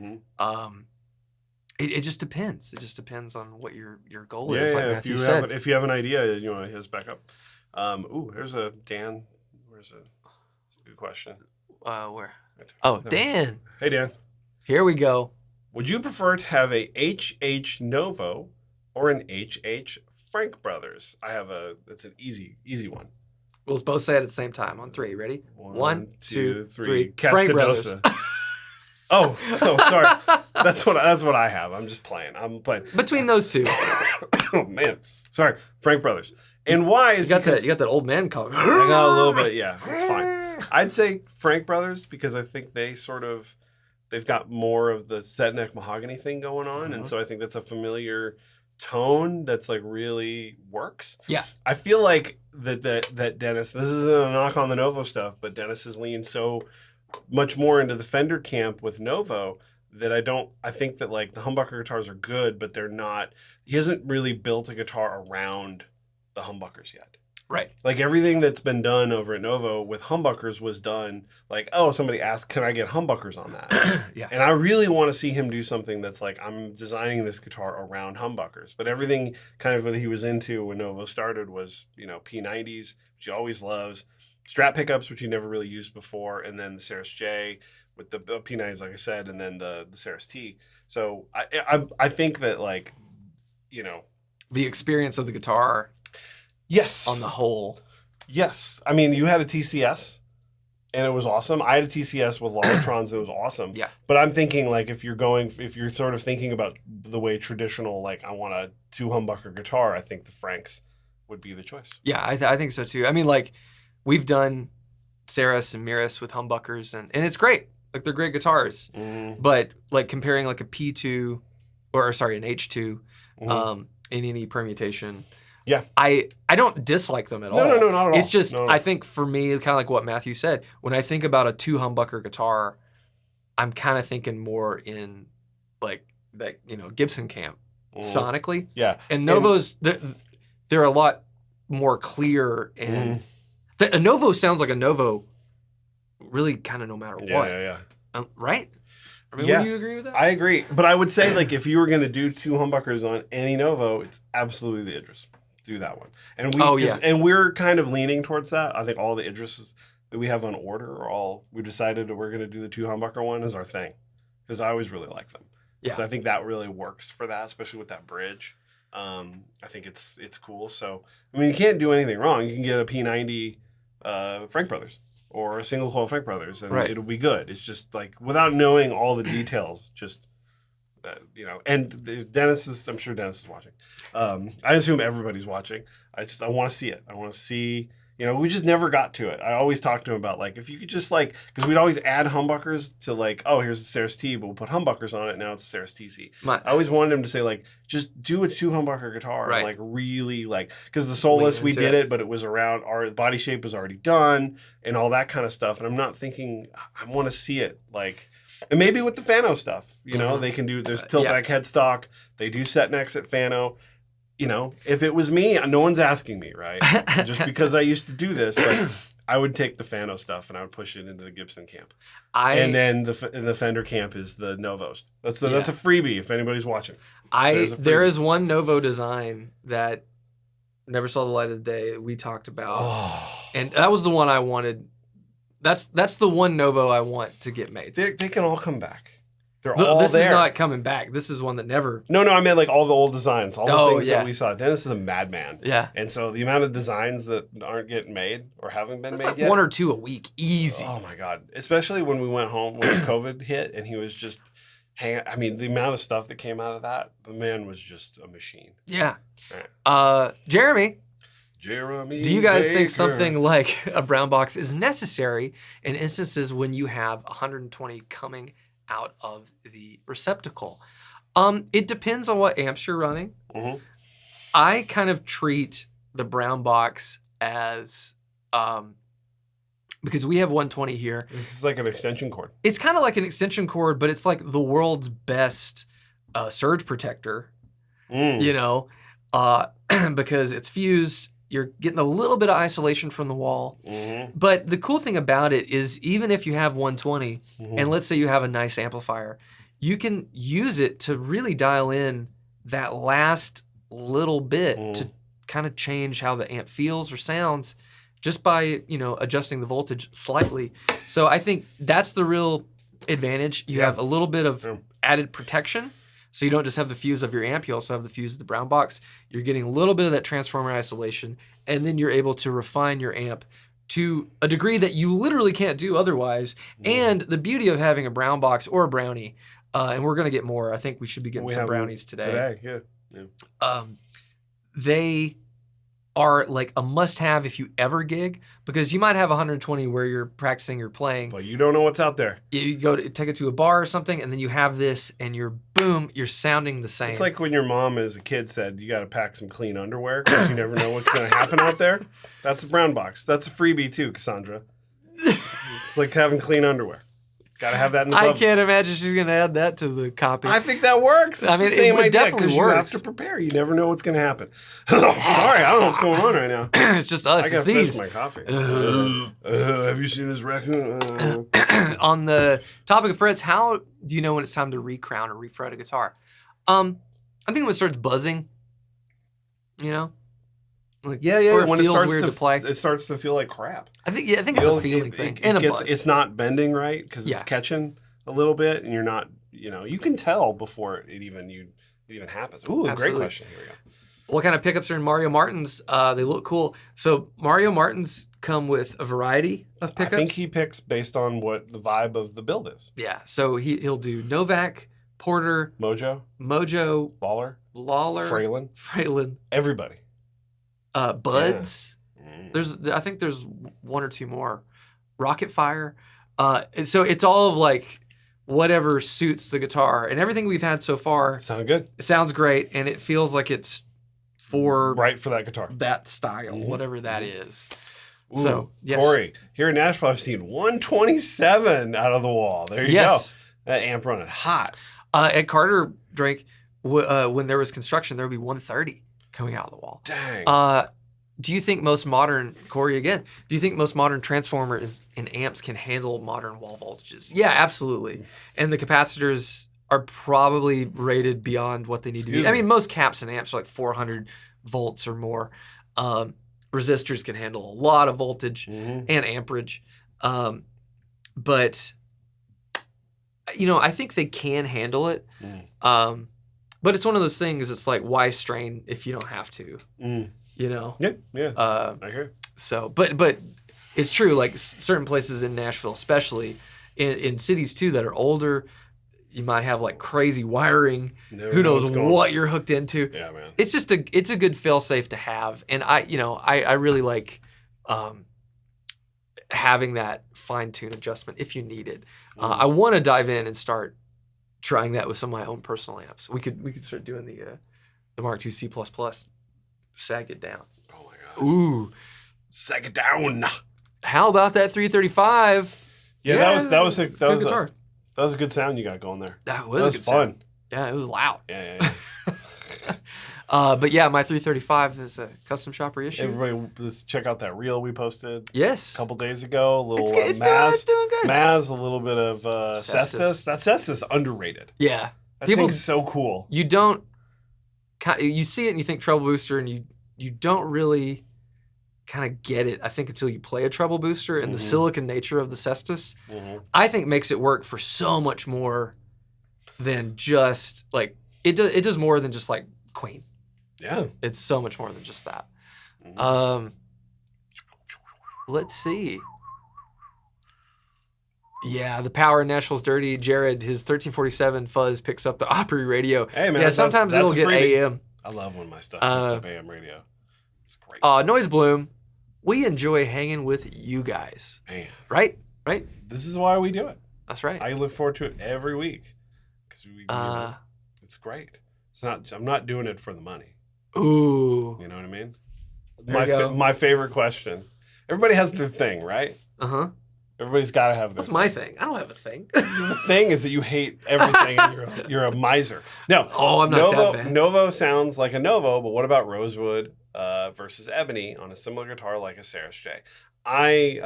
It just depends. It just depends on what your goal is. Like Matthew said. If you have an idea, you want to hit us back up. There's a Dan. Where's it? That's a good question. Where? Oh, Dan. Hey, Dan. Here we go. Would you prefer to have a HH Novo or an HH Frank Brothers? It's an easy one. We'll both say it at the same time on 3. Ready? 1, 2, 3. Castadosa. Frank Brothers. Oh, sorry. That's what I have. I'm just playing. I'm playing. Between those two. Oh, man. Sorry. Frank Brothers. And why is you got that old man call. I got a little bit, yeah. It's fine. I'd say Frank Brothers because I think they've got more of the set neck mahogany thing going on. And so I think that's a familiar tone that's like really works. Yeah. I feel like that Dennis, this isn't a knock on the Novo stuff, but Dennis has leaned so much more into the Fender camp with Novo that I think that like the humbucker guitars are good, but he hasn't really built a guitar around the humbuckers yet. Right. Like everything that's been done over at Novo with humbuckers was done like, oh, somebody asked, can I get humbuckers on that? Yeah. And I really want to see him do something that's like, I'm designing this guitar around humbuckers. But everything kind of what he was into when Novo started was, P90s, which he always loves, Strat pickups, which he never really used before, and then the Ceres J with the P90s, like I said, and then the Ceres T. So I think that like, the experience of the guitar. Yes. On the whole. Yes. I mean, you had a TCS and it was awesome. I had a TCS with Lalatrons and it was awesome. Yeah. But I'm thinking like if you're sort of thinking about the way traditional, like I want a 2 humbucker guitar, I think the Franks would be the choice. Yeah, I think so too. I mean, like we've done Ceres and Miras with humbuckers and it's great. Like they're great guitars. Mm-hmm. But like comparing like a P2 an H2 in any permutation. Yeah. I don't dislike them at all. No, not at all. It's just, I think for me, kind of like what Matthew said, when I think about a 2 humbucker guitar, I'm kind of thinking more in like that, Gibson camp sonically. Yeah. And Novos, they're a lot more clear and a Novo sounds like a Novo really kind of no matter what. Yeah. Right? I mean, would you agree with that? I agree. But I would say like if you were going to do 2 humbuckers on any Novo, it's absolutely the Idris. Do that one. And we're kind of leaning towards that. I think all the Idrises that we have on order we decided that we're going to do the 2 humbucker one as our thing because I always really like them. Yeah. So I think that really works for that, especially with that bridge. I think it's cool. So, I mean, you can't do anything wrong. You can get a P90 Frank Brothers or a single coil Frank Brothers and it'll be good. It's just like without knowing all the details, just and I'm sure Dennis is watching. I assume everybody's watching. I want to see it. I want to see, we just never got to it. I always talk to him about like, if you could just like, because we'd always add humbuckers to like, oh, here's the Ceres T, but we'll put humbuckers on it. Now it's a Ceres TC. I always wanted him to say like, just do a 2 humbucker guitar. And like really like, because the Solus, we did it, but it was around our body shape was already done and all that kind of stuff. And I'm not thinking, I want to see it like, and maybe with the Fano stuff, they can do, there's tilt back headstock. They do set necks at Fano. If it was me, no one's asking me, right? Just because I used to do this, but I would take the Fano stuff and I would push it into the Gibson camp. And then the Fender camp is the Novos. That's a freebie if anybody's watching. There is one Novo design that never saw the light of the day that we talked about. And that was the one I wanted. That's the one Novo I want to get made. They can all come back. They're all this there. Is not coming back. This is one that never. No, I meant like all the old designs, all the things that we saw. Dennis is a madman. Yeah. And so the amount of designs that aren't getting made or haven't been made yet. 1 or 2 a week, easy. Oh my God! Especially when we went home when COVID hit and he was just I mean, the amount of stuff that came out of that, the man was just a machine. Yeah. Right. Jeremy, do you guys think something like a brown box is necessary in instances when you have 120 coming out of the receptacle? It depends on what amps you're running. Mm-hmm. I kind of treat the brown box as because we have 120 here. It's like an extension cord. It's kind of like an extension cord, but it's like the world's best surge protector. Because it's fused. You're getting a little bit of isolation from the wall. Mm-hmm. But the cool thing about it is even if you have 120, and let's say you have a nice amplifier, you can use it to really dial in that last little bit to kind of change how the amp feels or sounds just by, adjusting the voltage slightly. So I think that's the real advantage. You have a little bit of added protection. So you don't just have the fuse of your amp, you also have the fuse of the brown box. You're getting a little bit of that transformer isolation, and then you're able to refine your amp to a degree that you literally can't do otherwise. And the beauty of having a brown box or a brownie, and we're going to get more. I think we should be getting some brownies today. Yeah. They are like a must-have if you ever gig, because you might have 120 where you're practicing or playing. But you don't know what's out there. You go to take it to a bar or something, and then you have this, and you're sounding the same. It's like when your mom as a kid said, you got to pack some clean underwear because you never know what's going to happen out there. That's a brown box. That's a freebie too, Cassandra. It's like having clean underwear. Got to have that in the I glove. can't imagine she's going to add that to the copy. I think that works. It's I mean, the same it idea, definitely 'cause works. You have to prepare. You never know what's going to happen. Sorry, I don't know what's going on right now. It's just us. I It's got to these. finish my coffee. Have you seen this raccoon? On the topic of frets, how do you know when it's time to recrown or refret a guitar? I think when it starts buzzing, you know? Like, or When it feels weird to play. it starts to feel like crap. I think it's a feeling thing. And a buzz. It's not bending right because Yeah. it's catching a little bit, and you're not. You can tell before it even happens. Ooh, Absolutely. great question. Here we go. What kind of pickups are in Mario Martins? They look cool. So Mario Martins come with a variety of pickups. I think he picks based on what the vibe of the build is. Yeah. So he'll do Novak, Porter, Mojo, Mojo, Lawler, Fralin, everybody. Buds. Yeah. I think there's one or two more. Rocket Fire. And so it's all of like whatever suits the guitar, and everything we've had so far Sounded good. it sounds great, and it feels like it's for Right for that guitar. that style, whatever that is. Ooh, So yes, Corey, here in Nashville, I've seen 127 out of the wall. There you Yes. go. That amp running hot. At Carter Drake, when there was construction, there would be 130 coming out of the wall. Dang. Do you think most modern, Corey again, do you think most modern transformers and amps can handle modern wall voltages? Yeah, absolutely. And the capacitors are probably rated beyond what they need to be. I mean, most caps and amps are like 400 volts or more. Resistors can handle a lot of voltage and amperage. But, I think they can handle it. But it's one of those things, it's like, why strain if you don't have to? Yeah. I hear. So, but it's true. Like certain places in Nashville, especially in cities too that are older, you might have like crazy wiring. Who knows what you're hooked into? Yeah, man. It's just a good fail safe to have, and I really like having that fine tune adjustment if you need it. I want to dive in and start trying that with some of my own personal amps. We could start doing the Mark II C++. Sag it down. Oh my god. Ooh, sag it down. How about that 335? Yeah, that was a guitar. That was a good sound you got going there. That was fun. Sound. Yeah, it was loud. Yeah. But yeah, my 335 is a custom shop reissue. Everybody, let's check out that reel we posted. Yes. A couple days ago. A little it's Maz. doing good. Maz, a little bit of Cestus. That Cestus underrated. Yeah. That thing's so cool. You see it and you think treble booster, and you don't really kind of get it, I think, until you play a treble booster, and the silicon nature of the Cestus, I think, makes it work for so much more than just like it does more than just like Queen. Yeah. It's so much more than just that. Let's see. Yeah, the power in Nashville's dirty. Jared, his 1347 fuzz picks up the Opry radio. Hey, man. Yeah, sometimes it'll get AM. I love when my stuff picks up AM radio. It's great. Noise Bloom, we enjoy hanging with you guys. Man. Right? This is why we do it. That's right. I look forward to it every week. Because it's great. I'm not doing it for the money. Ooh. You know what I mean? My favorite question. Everybody has their thing, right? Uh-huh. Everybody's got to have their What's my thing? I don't have a thing. The thing is that you hate everything and you're a miser. No. Oh, I'm not that bad. Novo sounds like a Novo, but what about Rosewood versus Ebony on a similar guitar like a Saris J? I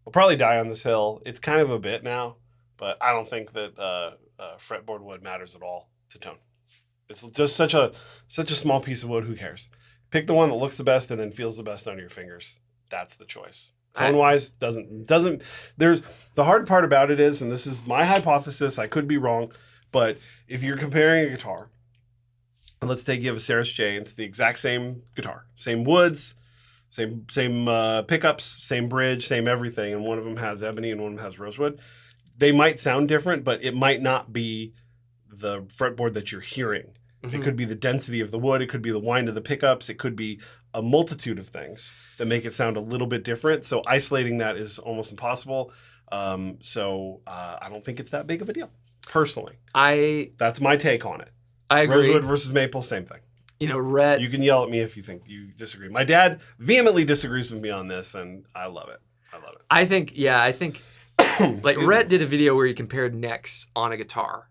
will probably die on this hill. It's kind of a bit now, but I don't think that fretboard wood matters at all to tone. It's just such a small piece of wood. Who cares? Pick the one that looks the best and then feels the best under your fingers. That's the choice. Tone wise, doesn't. There's the hard part about it is, and this is my hypothesis. I could be wrong, But if you're comparing a guitar, and let's take you have a Ceres J, and it's the exact same guitar, same woods, same pickups, same bridge, same everything, and one of them has ebony and one of them has rosewood. They might sound different, but it might not be the fretboard that you're hearing. It could be the density of the wood. It could be the wind of the pickups. It could be a multitude of things that make it sound a little bit different. So isolating that is almost impossible. So I don't think it's that big of a deal, personally. That's my take on it. I agree. Rosewood versus maple, same thing. You know, Rhett. You can yell at me if you think you disagree. My dad vehemently disagrees with me on this, and I love it. I think like Rhett did a video where he compared necks on a guitar.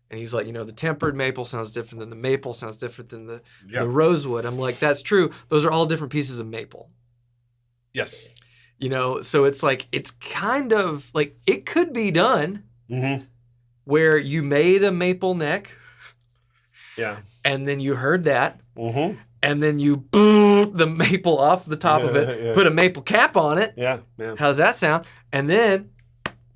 And he's like, the tempered maple sounds different than the maple sounds different than the rosewood. I'm like, that's true. Those are all different pieces of maple. Yes. So it's like, it's kind of like, it could be done where you made a maple neck. Yeah. And then you heard that. And then you boom the maple off the top of it, put a maple cap on it. Yeah. How's that sound? And then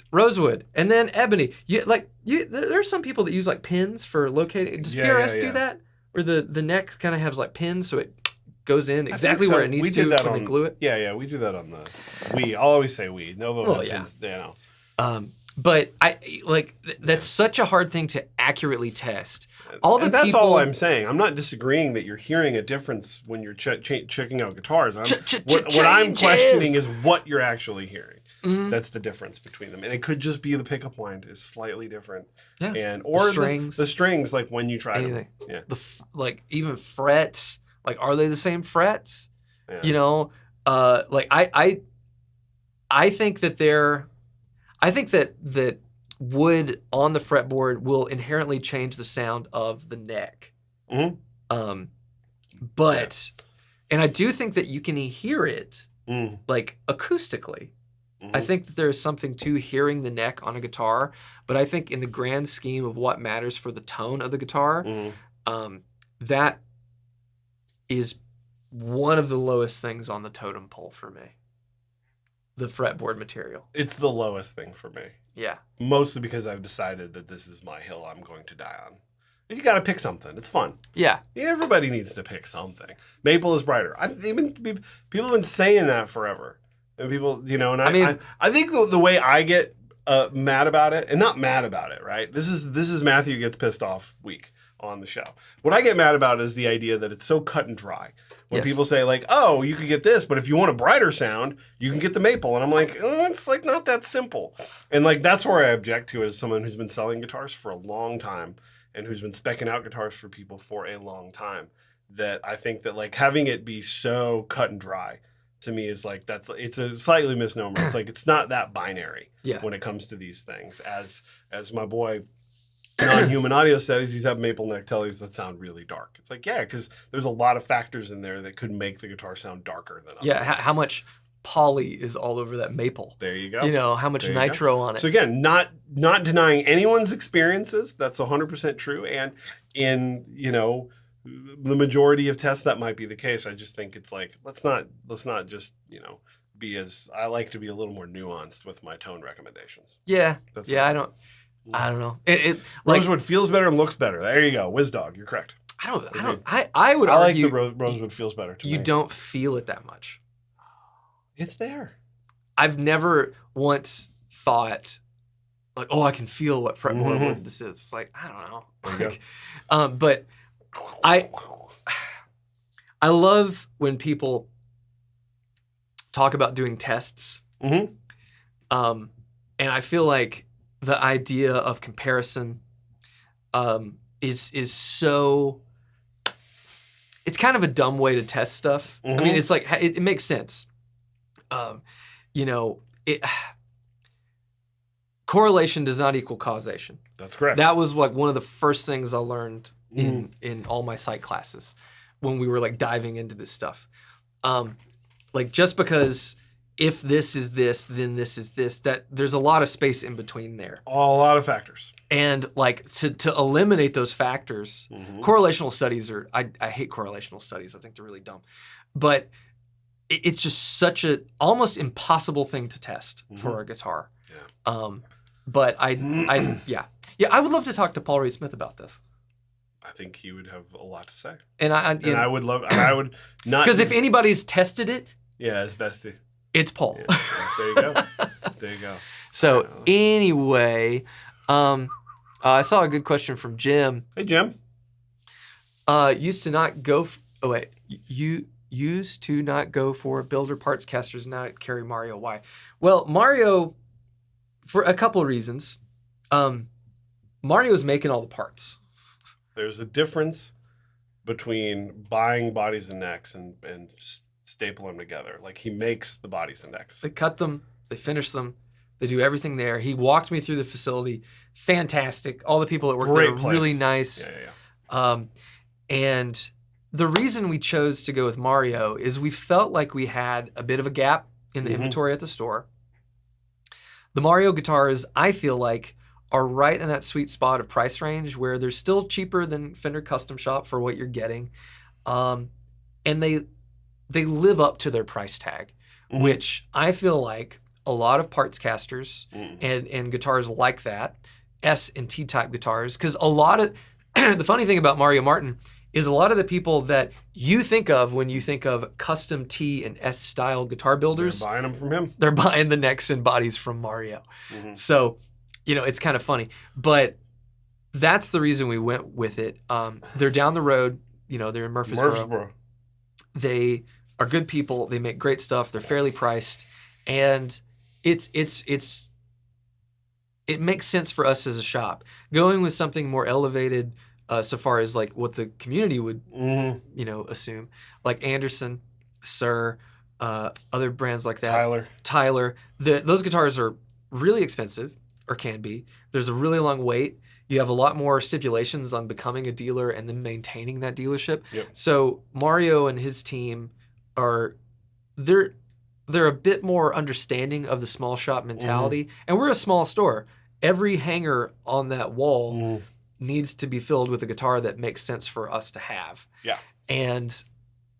rosewood, and then ebony. There's some people that use like pins for locating. Does PRS do that? Where the neck kind of has like pins, so it goes in exactly where it needs to when they glue it. Yeah, we do that on the Wii. I'll always say Wii. Novo pins, But that's such a hard thing to accurately test. That's all I'm saying. I'm not disagreeing that you're hearing a difference when you're checking out guitars. What I'm questioning is what you're actually hearing. That's the difference between them, and it could just be the pickup wind is slightly different, or the strings, like when you try them. Yeah, even frets, like are they the same frets? Yeah. I think that wood on the fretboard will inherently change the sound of the neck. And I do think that you can hear it like acoustically. I think that there is something to hearing the neck on a guitar, but I think in the grand scheme of what matters for the tone of the guitar, that is one of the lowest things on the totem pole for me. The fretboard material. It's the lowest thing for me. Yeah. Mostly because I've decided that this is my hill I'm going to die on. You got to pick something. It's fun. Yeah. Everybody needs to pick something. Maple is brighter. People have been saying that forever. And people, and I think the way I get mad about it, and not mad about it, right? This is Matthew gets pissed off week on the show. What I get mad about is the idea that it's so cut and dry. When people say like, oh, you could get this, but if you want a brighter sound, you can get the maple. And I'm like, it's like not that simple. And like that's where I object to as someone who's been selling guitars for a long time and who's been speccing out guitars for people for a long time. That I think that like having it be so cut and dry to me is like it's a slightly misnomer. It's like it's not that binary when it comes to these things. As my boy non-human audio studies, he's have maple neck tellies that sound really dark. It's like because there's a lot of factors in there that could make the guitar sound darker than others. How much poly is all over that maple? There you go. How much nitro on it. So again, not denying anyone's experiences. That's 100% true. And in the majority of tests that might be the case. I just think it's like let's not just be as I like to be a little more nuanced with my tone recommendations. Yeah. I don't know. It Rosewood feels better and looks better. There you go. WizDog, you're correct. I would argue like the Rosewood feels better to me. You don't feel it that much. It's there. I've never once thought like, oh, I can feel what fretboard wood this is. It's like, I don't know. But I love when people talk about doing tests. And I feel like the idea of comparison is so it's kind of a dumb way to test stuff. I mean, it's like it makes sense. Correlation does not equal causation. That's correct. That was like one of the first things I learned in all my psych classes when we were like diving into this stuff. Like just because if this is this, then this is this, that there's a lot of space in between there. A lot of factors. And like to eliminate those factors, correlational studies are, I hate correlational studies. I think they're really dumb. But it's just such a almost impossible thing to test for a guitar. Yeah. But yeah. Yeah, I would love to talk to Paul Reed Smith about this. I think he would have a lot to say. And I would love. I would not. Because if anybody's tested it, yeah, it's bestie. It's Paul. Yeah. There you go. There you go. So anyway, I saw a good question from Jim. Hey, Jim. Used to not go. You used to not go for builder parts casters. Now carry Mario. Why? Well, Mario, for a couple of reasons. Mario's making all the parts. There's a difference between buying bodies and necks and staple them together. Like, he makes the bodies and necks. They cut them. They finish them. They do everything there. He walked me through the facility. Fantastic. All the people that work there are really nice. Yeah. And the reason we chose to go with Mario is we felt like we had a bit of a gap in the inventory at the store. The Mario guitars, I feel like, are right in that sweet spot of price range where they're still cheaper than Fender Custom Shop for what you're getting. And they live up to their price tag, which I feel like a lot of parts casters and guitars like that, S and T type guitars, because a lot of the funny thing about Mario Martin is a lot of the people that you think of when you think of custom T and S style guitar builders, they're buying them from him. They're buying the necks and bodies from Mario. So, it's kind of funny, but that's the reason we went with it. They're down the road. They're in Murfreesboro. They are good people. They make great stuff. They're fairly priced, and it makes sense for us as a shop. Going with something more elevated, so far as like what the community would, assume, like Anderson, Sir, other brands like that. Tyler. Those guitars are really expensive, or can be. There's a really long wait. You have a lot more stipulations on becoming a dealer and then maintaining that dealership. Yep. So Mario and his team they're a bit more understanding of the small shop mentality. And we're a small store. Every hanger on that wall needs to be filled with a guitar that makes sense for us to have. Yeah. And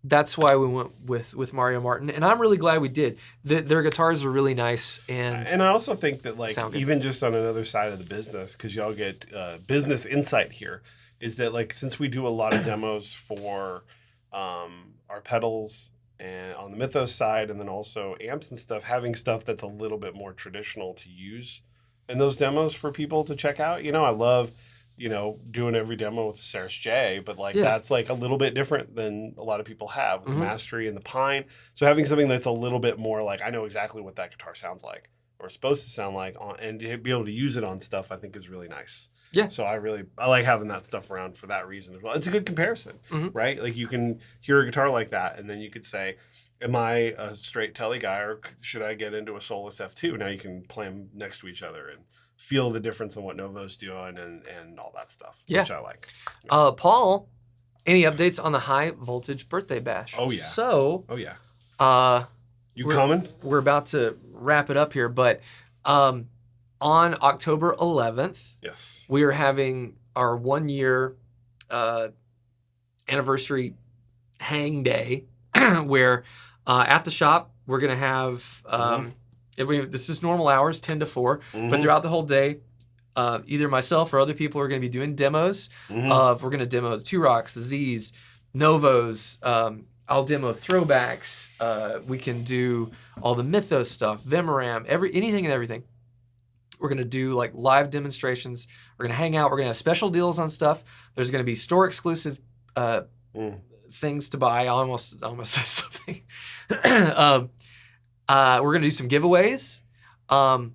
that's why we went with Mario Martin, and I'm really glad we did. Their guitars are really nice, and I also think that, like, even just on another side of the business, because y'all get business insight here, is that, like, since we do a lot of demos for our pedals and on the Mythos side, and then also amps and stuff, having stuff that's a little bit more traditional to use in those demos for people to check out. I love doing every demo with the Saris J, but that's like a little bit different than a lot of people have with the Mastery and the Pine. So having something that's a little bit more like, I know exactly what that guitar sounds like or supposed to sound like, and to be able to use it on stuff, I think is really nice. Yeah. So I like having that stuff around for that reason as well. It's a good comparison, right? Like, you can hear a guitar like that, and then you could say, am I a straight telly guy, or should I get into a Solus F2? Now you can play them next to each other and feel the difference in what Novo's doing and all that stuff, which I like. Paul, any updates on the High Voltage Birthday Bash? Oh, yeah. So, you coming? We're about to wrap it up here, but on October 11th, yes, we are having our 1 year anniversary hang day where at the shop we're going to have this is normal hours, 10 to 4, but throughout the whole day, either myself or other people are going to be doing demos we're going to demo the Two Rocks, the Z's, Novos. I'll demo throwbacks. We can do all the Mythos stuff, Vintera, anything and everything. We're going to do like live demonstrations. We're going to hang out. We're going to have special deals on stuff. There's going to be store exclusive things to buy. I almost said something. We're going to do some giveaways. And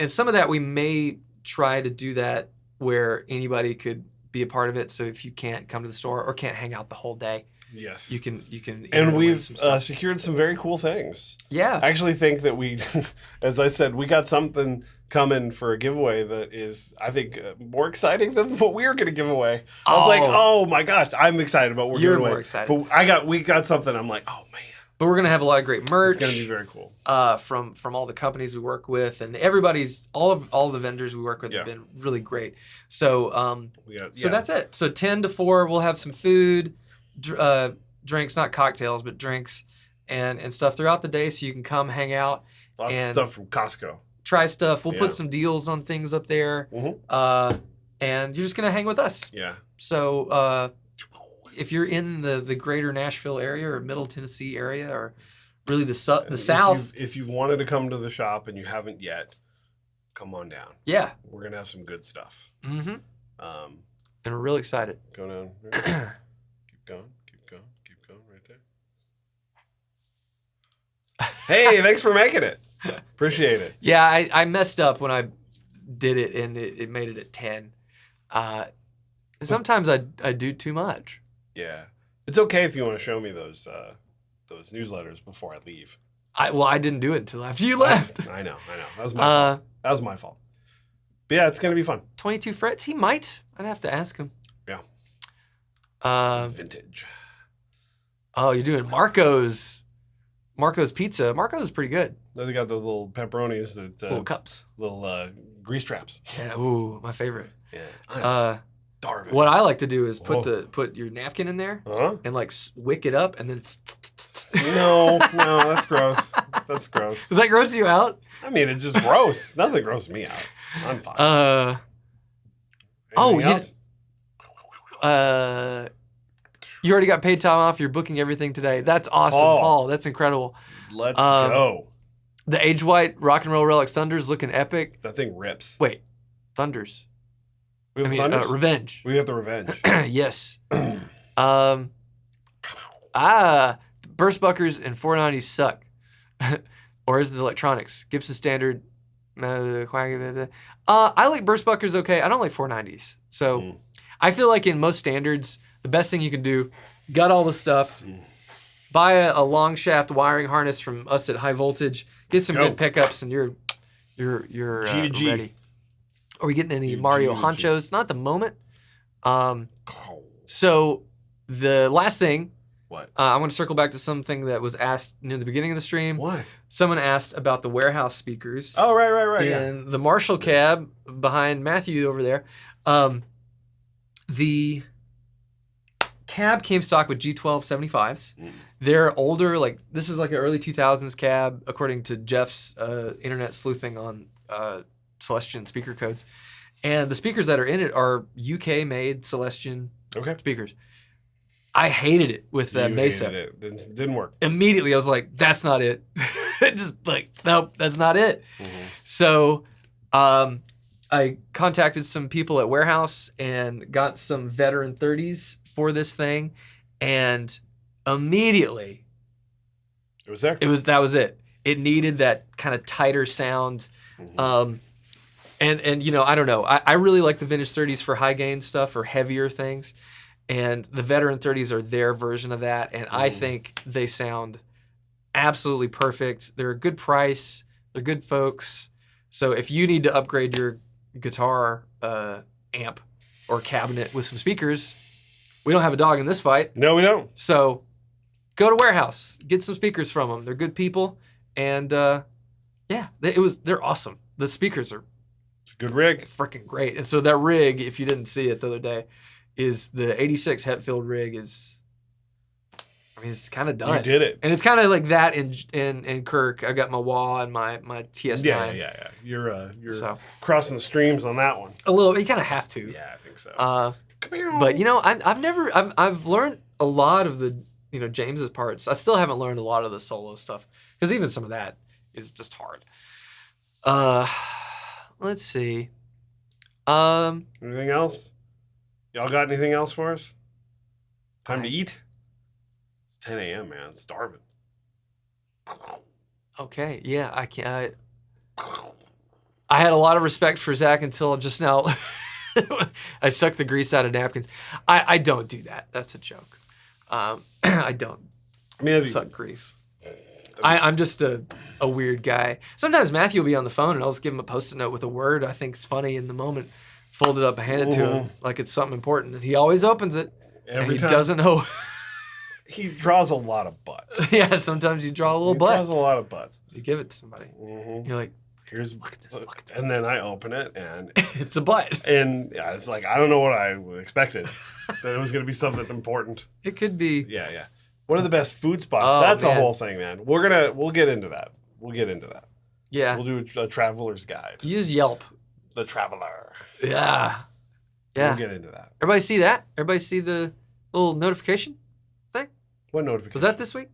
some of that we may try to do that where anybody could be a part of it. So if you can't come to the store or can't hang out the whole day, yes, you can. And we've secured some very cool things. Yeah, I actually think that we, as I said, we got something coming for a giveaway that is, I think, more exciting than what we were going to give away. I was like, oh my gosh, I'm excited about what we're You're giving away. More excited. But we got something. I'm like, oh man. But we're gonna have a lot of great merch. It's gonna be very cool. From all the companies we work with, and all the vendors we work with have been really great. So that's it. So 10 to 4, we'll have some food, drinks, not cocktails, but drinks and stuff throughout the day, so you can come hang out. Lots of stuff from Costco. try stuff. We'll Yeah. put some deals on things up there. And you're just going to hang with us. Yeah. So if you're in the greater Nashville area or Middle Tennessee area or really the South. If you've wanted to come to the shop and you haven't yet, come on down. Yeah. We're going to have some good stuff. Mm-hmm. And we're really excited. Go down. Keep going right there. Hey, thanks for making it. Appreciate it. Yeah, I messed up when I did it and it made it at 10. Sometimes I do too much. Yeah. It's okay if you want to show me those newsletters before I leave. I didn't do it until after you left. I know. That was my fault. That was my fault. But yeah, it's going to be fun. 22 frets? He might. I'd have to ask him. Yeah. Vintage. Oh, you're doing Marco's Pizza. Marco's is pretty good. They got the little pepperonis that little cups, little grease traps. Yeah, ooh, my favorite. Yeah. Starving. What I like to do is put your napkin in there and like wick it up and then. No, that's gross. That's gross. Does that gross you out? I mean, it's just gross. Nothing grosses me out. I'm fine. You already got paid time off. You're booking everything today. That's awesome, Paul. That's incredible. Let's go. The Age White Rock and Roll Relics Thunder's looking epic. That thing rips. Wait, Thunders. Thunders? Revenge. We got the Revenge. Yes. Burstbuckers and 490s suck. Or is it the electronics? Gibson Standard. I like Burstbuckers okay. I don't like 490s. So I feel like in most standards, the best thing you can do, gut all the stuff, buy a long shaft wiring harness from us at High Voltage, get some good pickups, and you're ready. Are we getting any Mario honchos? Not at the moment. So the last thing, what? I want to circle back to something that was asked near the beginning of the stream. What? Someone asked about the warehouse speakers. Oh, right. And the Marshall cab behind Matthew over there. The cab came stock with G1275s. They're older, like this is like an early 2000s cab, according to Jeff's internet sleuthing on Celestion speaker codes. And the speakers that are in it are UK-made Celestion speakers. I hated it with that Mesa. Hated it. Didn't work. Immediately, I was like, that's not it. Just like, nope, that's not it. So I contacted some people at Warehouse and got some veteran 30s for this thing. And immediately, it was there. That was it. It needed that kind of tighter sound. And you know, I don't know. I really like the vintage 30s for high gain stuff or heavier things. And the veteran 30s are their version of that. And I think they sound absolutely perfect. They're a good price. They're good folks. So if you need to upgrade your guitar amp or cabinet with some speakers, we don't have a dog in this fight. No, we don't. So go to Warehouse. Get some speakers from them. They're good people. And they're awesome. The speakers are it's a good rig. Freaking great. And so that rig, if you didn't see it the other day, is the 86 Hetfield rig is, I mean, it's kind of done. You did it. And it's kind of like that in Kirk. I got my wah and my TS9. Yeah. You're crossing the streams on that one. A little, you kind of have to. Yeah, I think so. But you know, I've learned a lot of the, you know, James's parts. I still haven't learned a lot of the solo stuff because even some of that is just hard. Let's see. Anything else? Y'all got anything else for us? Time to eat? It's 10 a.m., man. I'm starving. Okay, yeah, I can't. I had a lot of respect for Zach until just now. I sucked the grease out of napkins. I don't do that. That's a joke. I don't suck grease. I'm just a weird guy. Sometimes Matthew will be on the phone and I'll just give him a Post-it note with a word I think is funny in the moment. Fold it up and hand it to him like it's something important. And he always opens it. Every time. He doesn't know. He draws a lot of butts. Yeah, sometimes you draw a little butt. He draws a lot of butts. You give it to somebody. You're like, look at this. And then I open it and it's a butt. And yeah, it's like, I don't know what I expected. That it was going to be something important. It could be. Yeah. What are the best food spots? That's a whole thing, man. We'll get into that. Yeah. We'll do a traveler's guide. Use Yelp. The Traveler. Yeah. Yeah. We'll get into that. Everybody see that? Everybody see the little notification thing? What notification? Was that this week?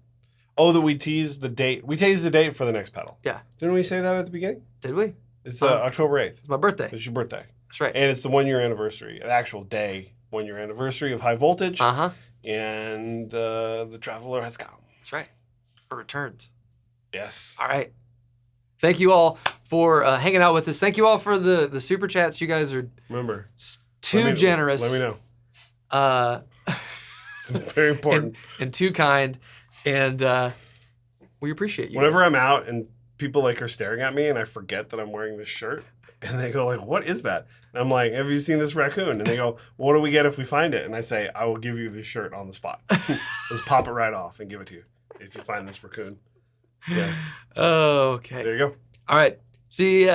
Oh, that we teased the date. We teased the date for the next pedal. Yeah. Didn't we say that at the beginning? Did we? It's October 8th. It's my birthday. It's your birthday. That's right. And it's the 1 year anniversary, the actual day, 1 year anniversary of High Voltage. Uh-huh. And the Traveler has come. That's right. It returns. Yes. All right. Thank you all for hanging out with us. Thank you all for the super chats. You guys are Remember, too generous. Let me know. It's very and, important. and too kind. And we appreciate you. Whenever I'm out and people like are staring at me and I forget that I'm wearing this shirt and they go like, what is that? And I'm like, have you seen this raccoon? And they go, what do we get if we find it? And I say, I will give you this shirt on the spot. Just pop it right off and give it to you if you find this raccoon. Yeah. Okay. There you go. All right. See